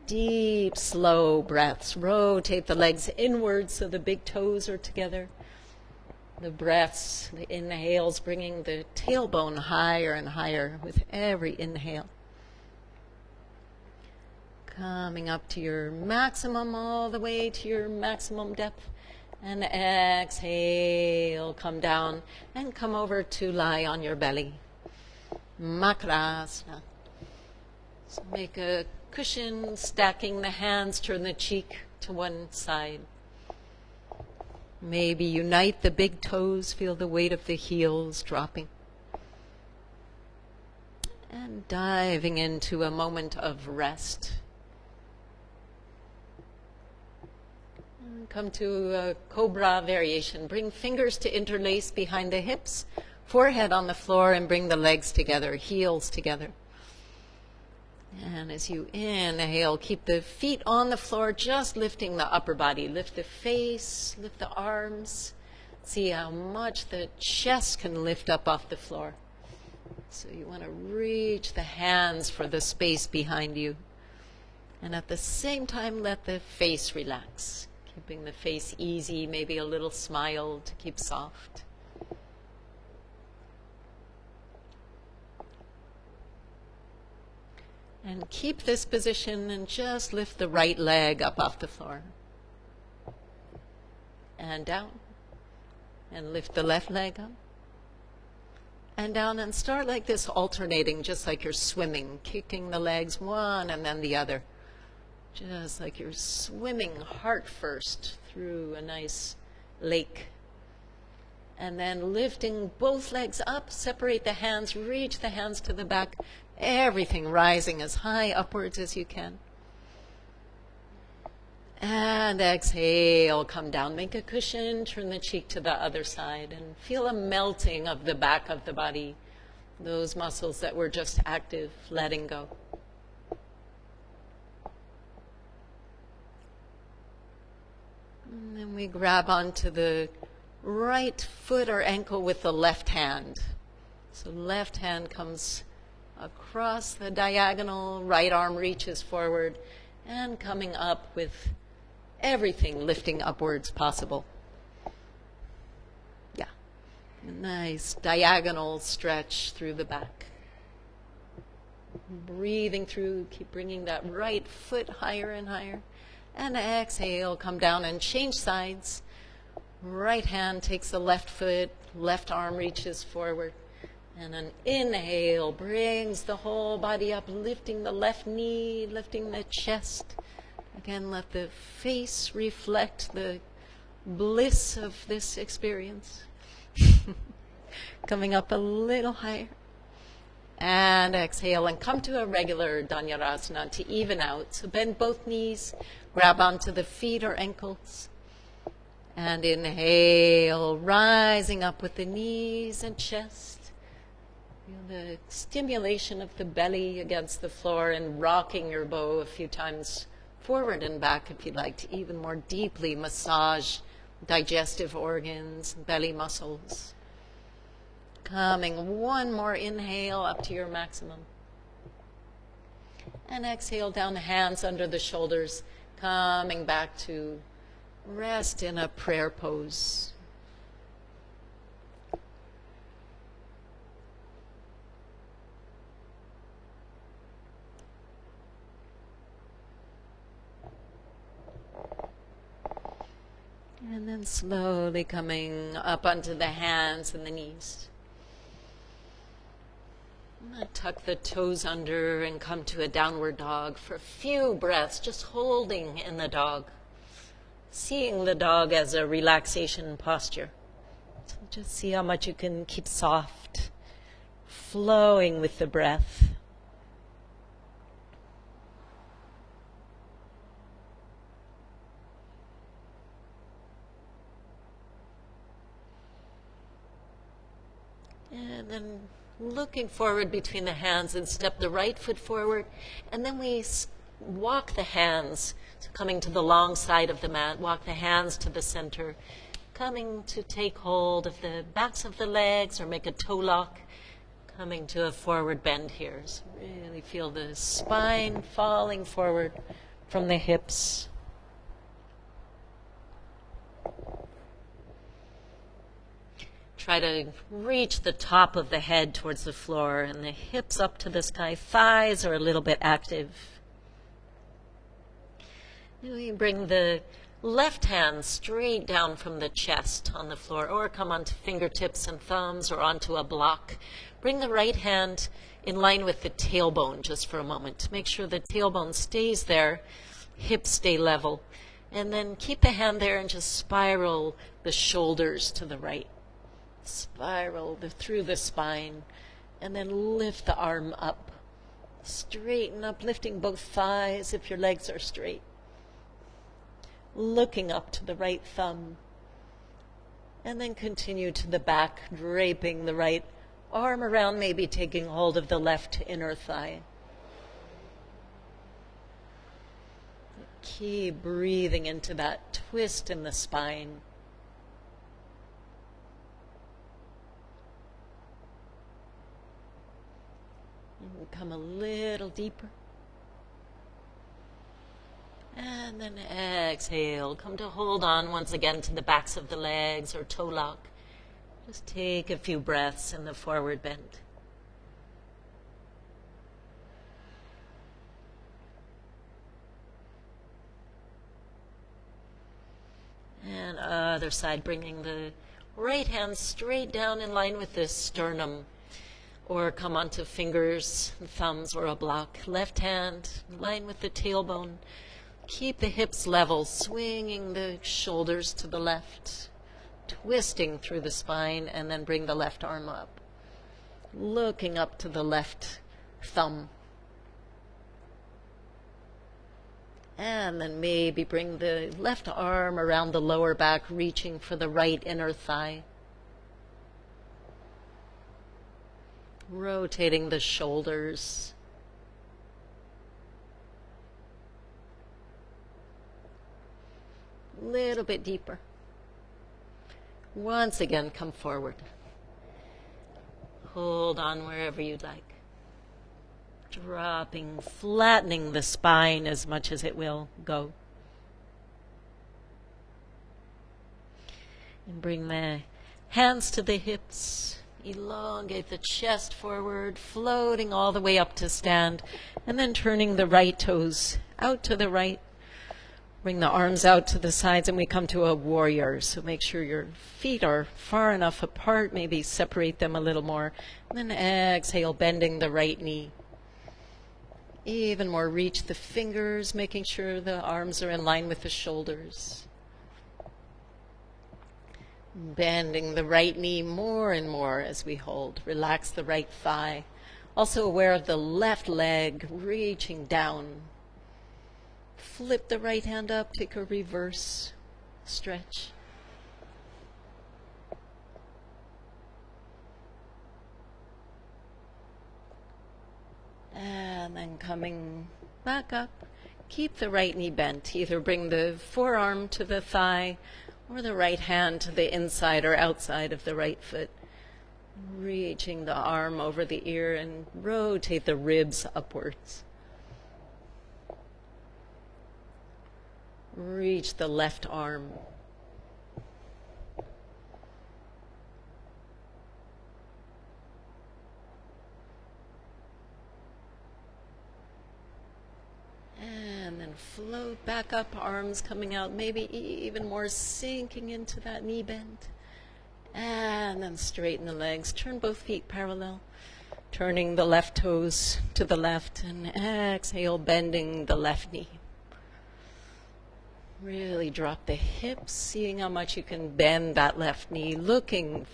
Deep, slow breaths. Rotate the legs inwards so the big toes are together. The breaths, the inhales, bringing the tailbone higher and higher with every inhale. Coming up to your maximum, all the way to your maximum depth. And exhale, come down and come over to lie on your belly. Makrasana. So make a cushion, stacking the hands, turn the cheek to one side. Maybe unite the big toes, feel the weight of the heels dropping. And diving into a moment of rest. And come to a cobra variation. Bring fingers to interlace behind the hips, forehead on the floor, and bring the legs together, heels together. And as you inhale, keep the feet on the floor, just lifting the upper body. Lift the face, lift the arms. See how much the chest can lift up off the floor. So you want to reach the hands for the space behind you. And at the same time, let the face relax. Keeping the face easy, maybe a little smile to keep soft. And keep this position and just lift the right leg up off the floor. And down. And lift the left leg up. And down, and start like this, alternating, just like you're swimming, kicking the legs one and then the other. Just like you're swimming heart first through a nice lake. And then lifting both legs up, separate the hands, reach the hands to the back. Everything rising as high upwards as you can. And exhale, come down, make a cushion, turn the cheek to the other side, and feel a melting of the back of the body, those muscles that were just active, letting go. And then we grab onto the right foot or ankle with the left hand. So left hand comes across the diagonal, right arm reaches forward, and coming up with everything lifting upwards possible. Yeah. A nice diagonal stretch through the back. Breathing through, keep bringing that right foot higher and higher. And exhale, come down and change sides. Right hand takes the left foot, left arm reaches forward. And an inhale brings the whole body up, lifting the left knee, lifting the chest. Again, let the face reflect the bliss of this experience. Coming up a little higher. And exhale, and come to a regular Dhanurasana to even out. So bend both knees, grab onto the feet or ankles. And inhale, rising up with the knees and chest. Feel the stimulation of the belly against the floor, and rocking your bow a few times forward and back if you'd like to even more deeply massage digestive organs, belly muscles. Coming one more inhale up to your maximum. And exhale down, hands under the shoulders, coming back to rest in a prayer pose. And then slowly coming up onto the hands and the knees. Tuck the toes under and come to a downward dog for a few breaths, just holding in the dog. Seeing the dog as a relaxation posture. So just see how much you can keep soft, flowing with the breath. And then looking forward between the hands and step the right foot forward. And then we walk the hands, so coming to the long side of the mat, walk the hands to the center, coming to take hold of the backs of the legs or make a toe lock, coming to a forward bend here. So really feel the spine falling forward from the hips. Try to reach the top of the head towards the floor and the hips up to the sky. Thighs are a little bit active. Then we bring the left hand straight down from the chest on the floor, or come onto fingertips and thumbs or onto a block. Bring the right hand in line with the tailbone just for a moment. Make sure the tailbone stays there, hips stay level. And then keep the hand there and just spiral the shoulders to the right. Spiral through the spine, and then lift the arm up. Straighten up, lifting both thighs if your legs are straight. Looking up to the right thumb. And then continue to the back, draping the right arm around, maybe taking hold of the left inner thigh. Keep breathing into that twist in the spine. Come a little deeper. And then exhale. Come to hold on once again to the backs of the legs or toe lock. Just take a few breaths in the forward bend. And other side, bringing the right hand straight down in line with the sternum. Or come onto fingers, thumbs, or a block. Left hand in line with the tailbone. Keep the hips level, swinging the shoulders to the left, twisting through the spine, and then bring the left arm up. Looking up to the left thumb. And then maybe bring the left arm around the lower back, reaching for the right inner thigh. Rotating the shoulders. A little bit deeper. Once again, come forward. Hold on wherever you'd like. Dropping, flattening the spine as much as it will go. And bring the hands to the hips. Elongate the chest forward, floating all the way up to stand, and then turning the right toes out to the right. Bring the arms out to the sides, and we come to a warrior. So make sure your feet are far enough apart, maybe separate them a little more. And then exhale, bending the right knee. Even more, reach the fingers, making sure the arms are in line with the shoulders. Bending the right knee more and more as we hold. Relax the right thigh. Also aware of the left leg reaching down. Flip the right hand up, take a reverse stretch. And then coming back up, keep the right knee bent. Either bring the forearm to the thigh or the right hand to the inside or outside of the right foot. Reaching the arm over the ear and rotate the ribs upwards. Reach the left arm. And then float back up, arms coming out, maybe even more sinking into that knee bend. And then straighten the legs. Turn both feet parallel. Turning the left toes to the left, and exhale, bending the left knee. Really drop the hips, seeing how much you can bend that left knee, looking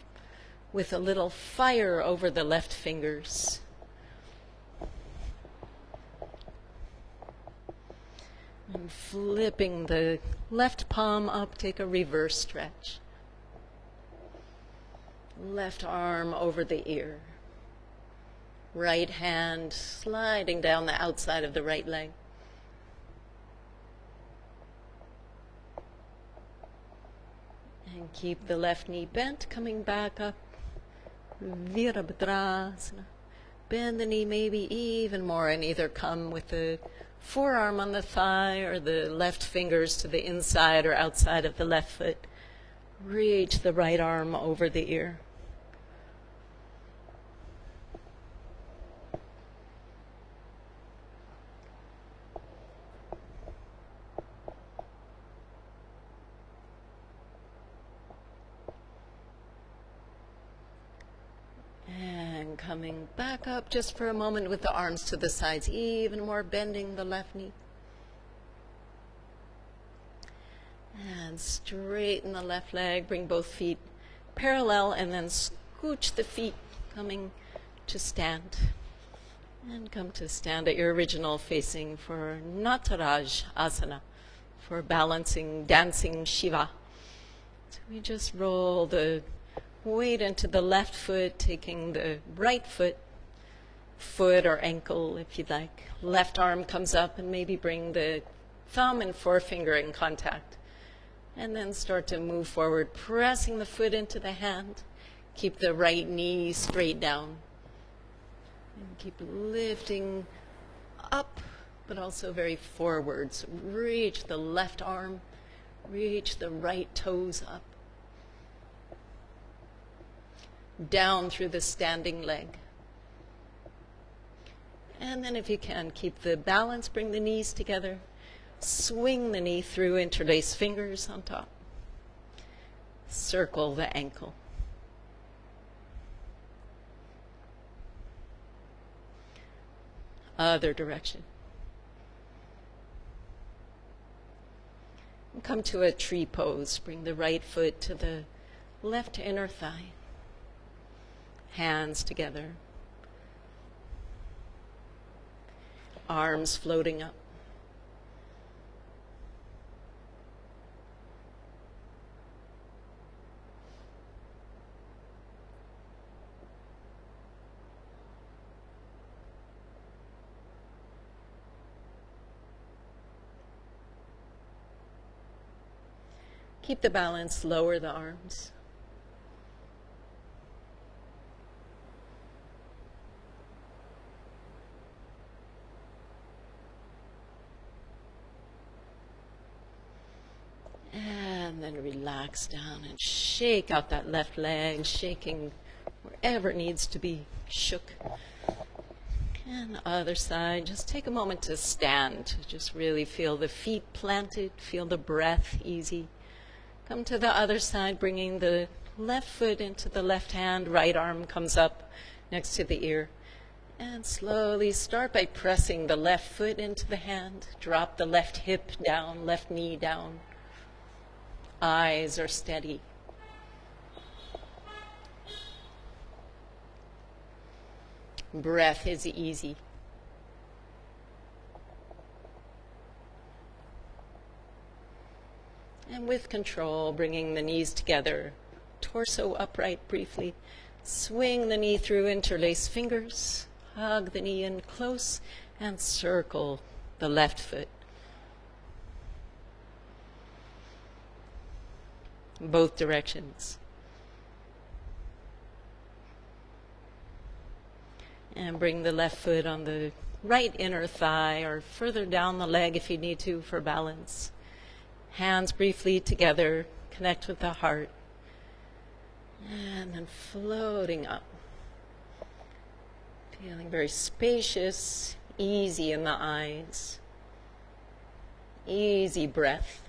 with a little fire over the left fingers. And flipping the left palm up, take a reverse stretch. Left arm over the ear. Right hand sliding down the outside of the right leg. And keep the left knee bent, coming back up. Virabhadrasana. Bend the knee maybe even more and either come with the forearm on the thigh or the left fingers to the inside or outside of the left foot. Reach the right arm over the ear. And coming back up just for a moment with the arms to the sides, even more bending the left knee. And straighten the left leg, bring both feet parallel, and then scooch the feet, coming to stand. And come to stand at your original facing for Nataraj Asana, for balancing, dancing Shiva. So we just roll the weight into the left foot, taking the right foot or ankle if you'd like. Left arm comes up and maybe bring the thumb and forefinger in contact. And then start to move forward, pressing the foot into the hand. Keep the right knee straight down. And keep lifting up, but also very forwards. Reach the left arm, reach the right toes up. Down through the standing leg. And then if you can, keep the balance, bring the knees together. Swing the knee through, interlace fingers on top. Circle the ankle. Other direction. And come to a tree pose. Bring the right foot to the left inner thigh. Hands together. Arms floating up. Keep the balance, lower the arms. And then relax down and shake out that left leg, shaking wherever it needs to be shook. And other side, just take a moment to stand. Just really feel the feet planted, feel the breath easy. Come to the other side, bringing the left foot into the left hand, right arm comes up next to the ear. And slowly start by pressing the left foot into the hand. Drop the left hip down, left knee down. Eyes are steady. Breath is easy. And with control, bringing the knees together, torso upright briefly. Swing the knee through, interlace fingers, hug the knee in close, and circle the left foot. Both directions. And bring the left foot on the right inner thigh or further down the leg if you need to for balance. Hands briefly together, connect with the heart. And then floating up. Feeling very spacious, easy in the eyes. Easy breath.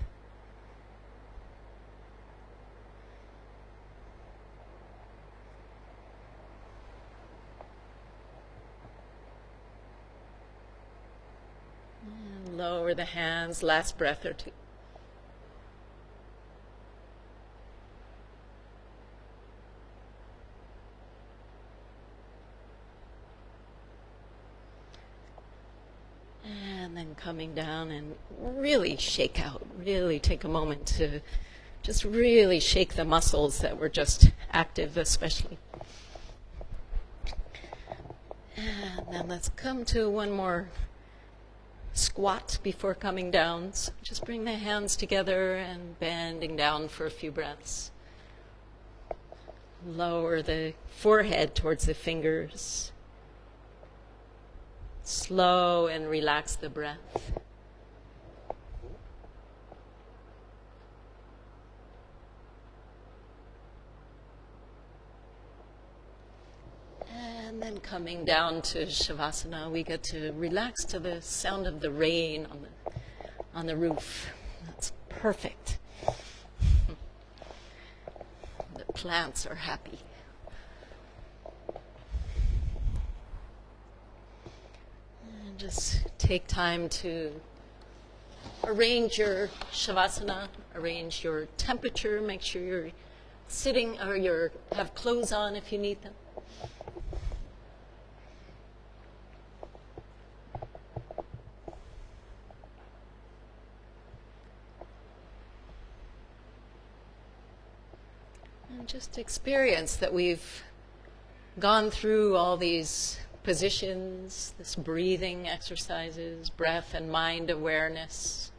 And lower the hands, last breath or two. And then coming down and really shake out, really take a moment to Just really shake the muscles that were just active, especially. And then let's come to one more squat before coming down. So just bring the hands together and bending down for a few breaths. Lower the forehead towards the fingers. Slow and relax the breath. And then coming down to Shavasana, we get to relax to the sound of the rain on the roof. That's perfect. The plants are happy. And just take time to arrange your Shavasana, arrange your temperature, make sure you're sitting or you have clothes on if you need them. And just experience that we've gone through all these positions, this breathing exercises, breath and mind awareness.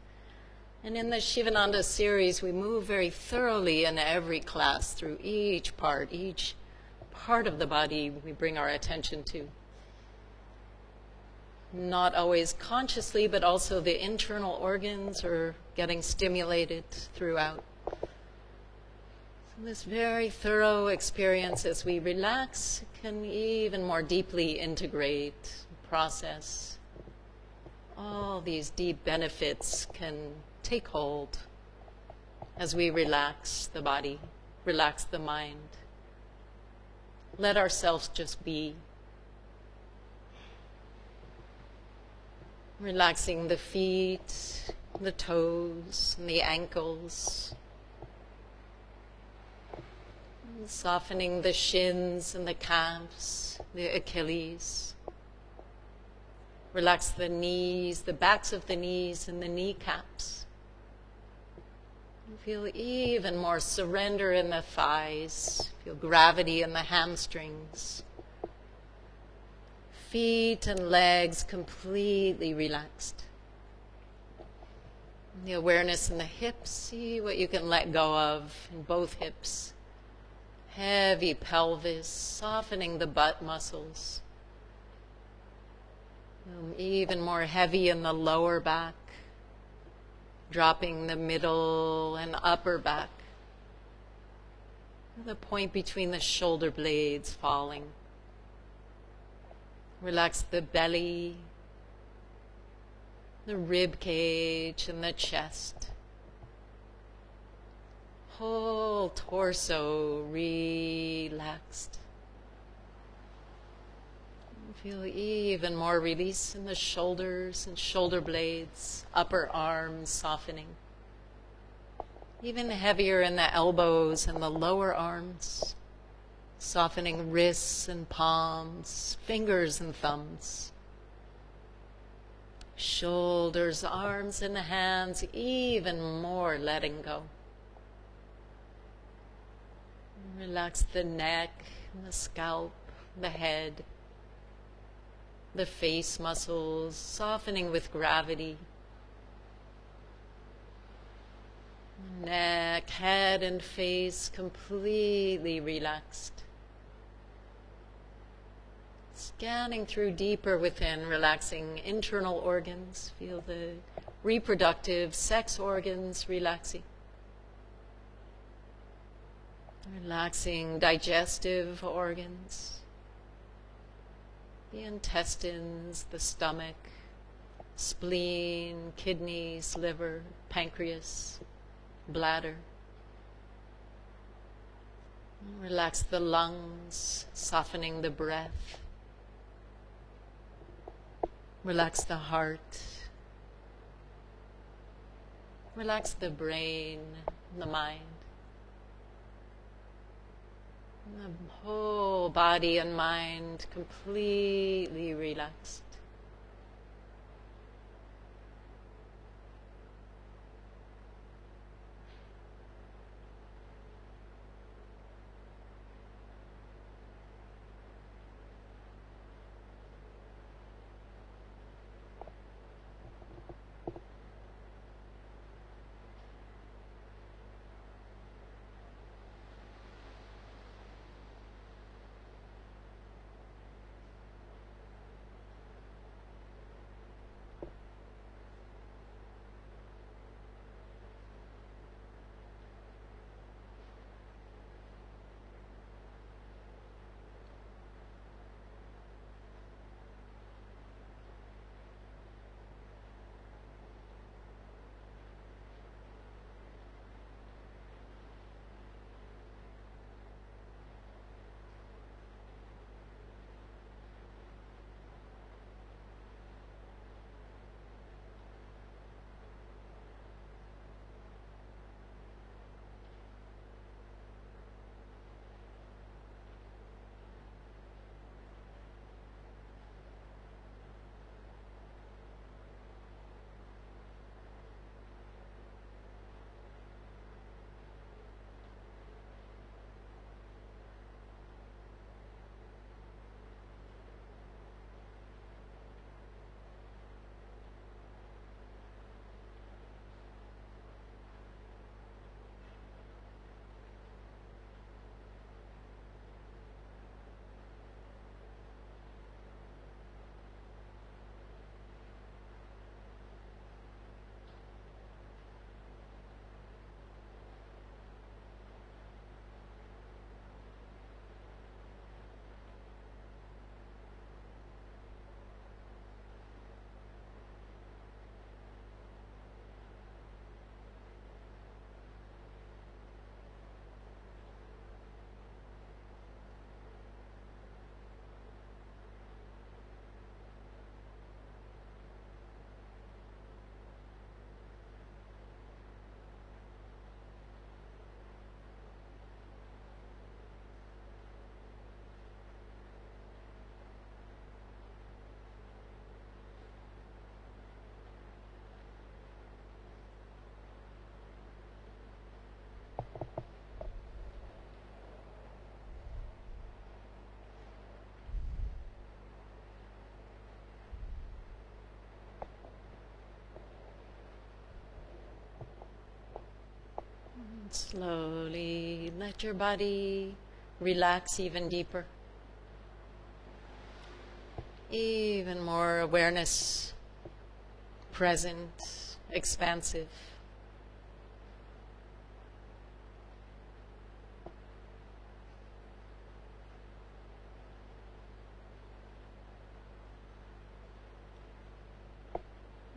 And in the Sivananda series, we move very thoroughly in every class through each part of the body we bring our attention to. Not always consciously, but also the internal organs are getting stimulated throughout. This very thorough experience as we relax can even more deeply integrate, process. All these deep benefits can take hold as we relax the body, relax the mind. Let ourselves just be. Relaxing the feet, the toes, and the ankles. Softening the shins and the calves, the Achilles. Relax the knees, the backs of the knees and the kneecaps. Feel even more surrender in the thighs. Feel gravity in the hamstrings. Feet and legs completely relaxed. The awareness in the hips, see what you can let go of in both hips. Heavy pelvis, softening the butt muscles. Even more heavy in the lower back, dropping the middle and upper back. The point between the shoulder blades falling. Relax the belly, the rib cage, and the chest. Whole torso relaxed. Feel even more release in the shoulders and shoulder blades, upper arms softening. Even heavier in the elbows and the lower arms, softening wrists and palms, fingers and thumbs. Shoulders, arms, and hands, even more letting go. Relax the neck, and the scalp, the head, the face muscles, softening with gravity. Neck, head, and face completely relaxed. Scanning through deeper within, relaxing internal organs. Feel the reproductive sex organs relaxing. Relaxing digestive organs, the intestines, the stomach, spleen, kidneys, liver, pancreas, bladder. Relax the lungs, softening the breath. Relax the heart. Relax the brain, the mind. The whole body and mind completely relaxed. Slowly let your body relax even deeper. Even more awareness, present, expansive.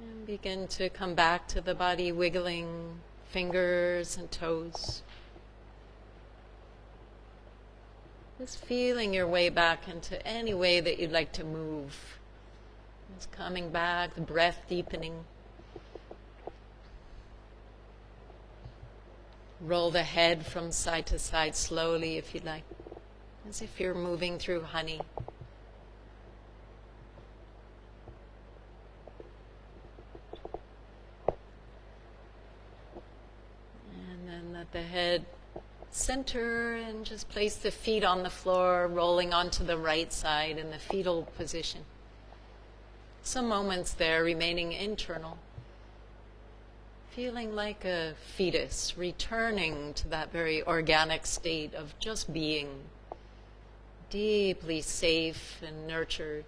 And begin to come back to the body, wiggling fingers and toes. Just feeling your way back into any way that you'd like to move. Just coming back, the breath deepening. Roll the head from side to side slowly if you'd like, as if you're moving through honey. And then let the head center and just place the feet on the floor, rolling onto the right side in the fetal position. Some moments there remaining internal, feeling like a fetus, returning to that very organic state of just being, deeply safe and nurtured.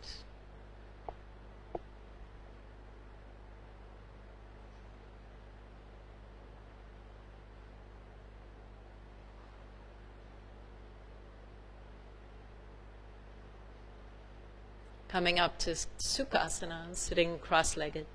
Coming up to Sukhasana, sitting cross-legged.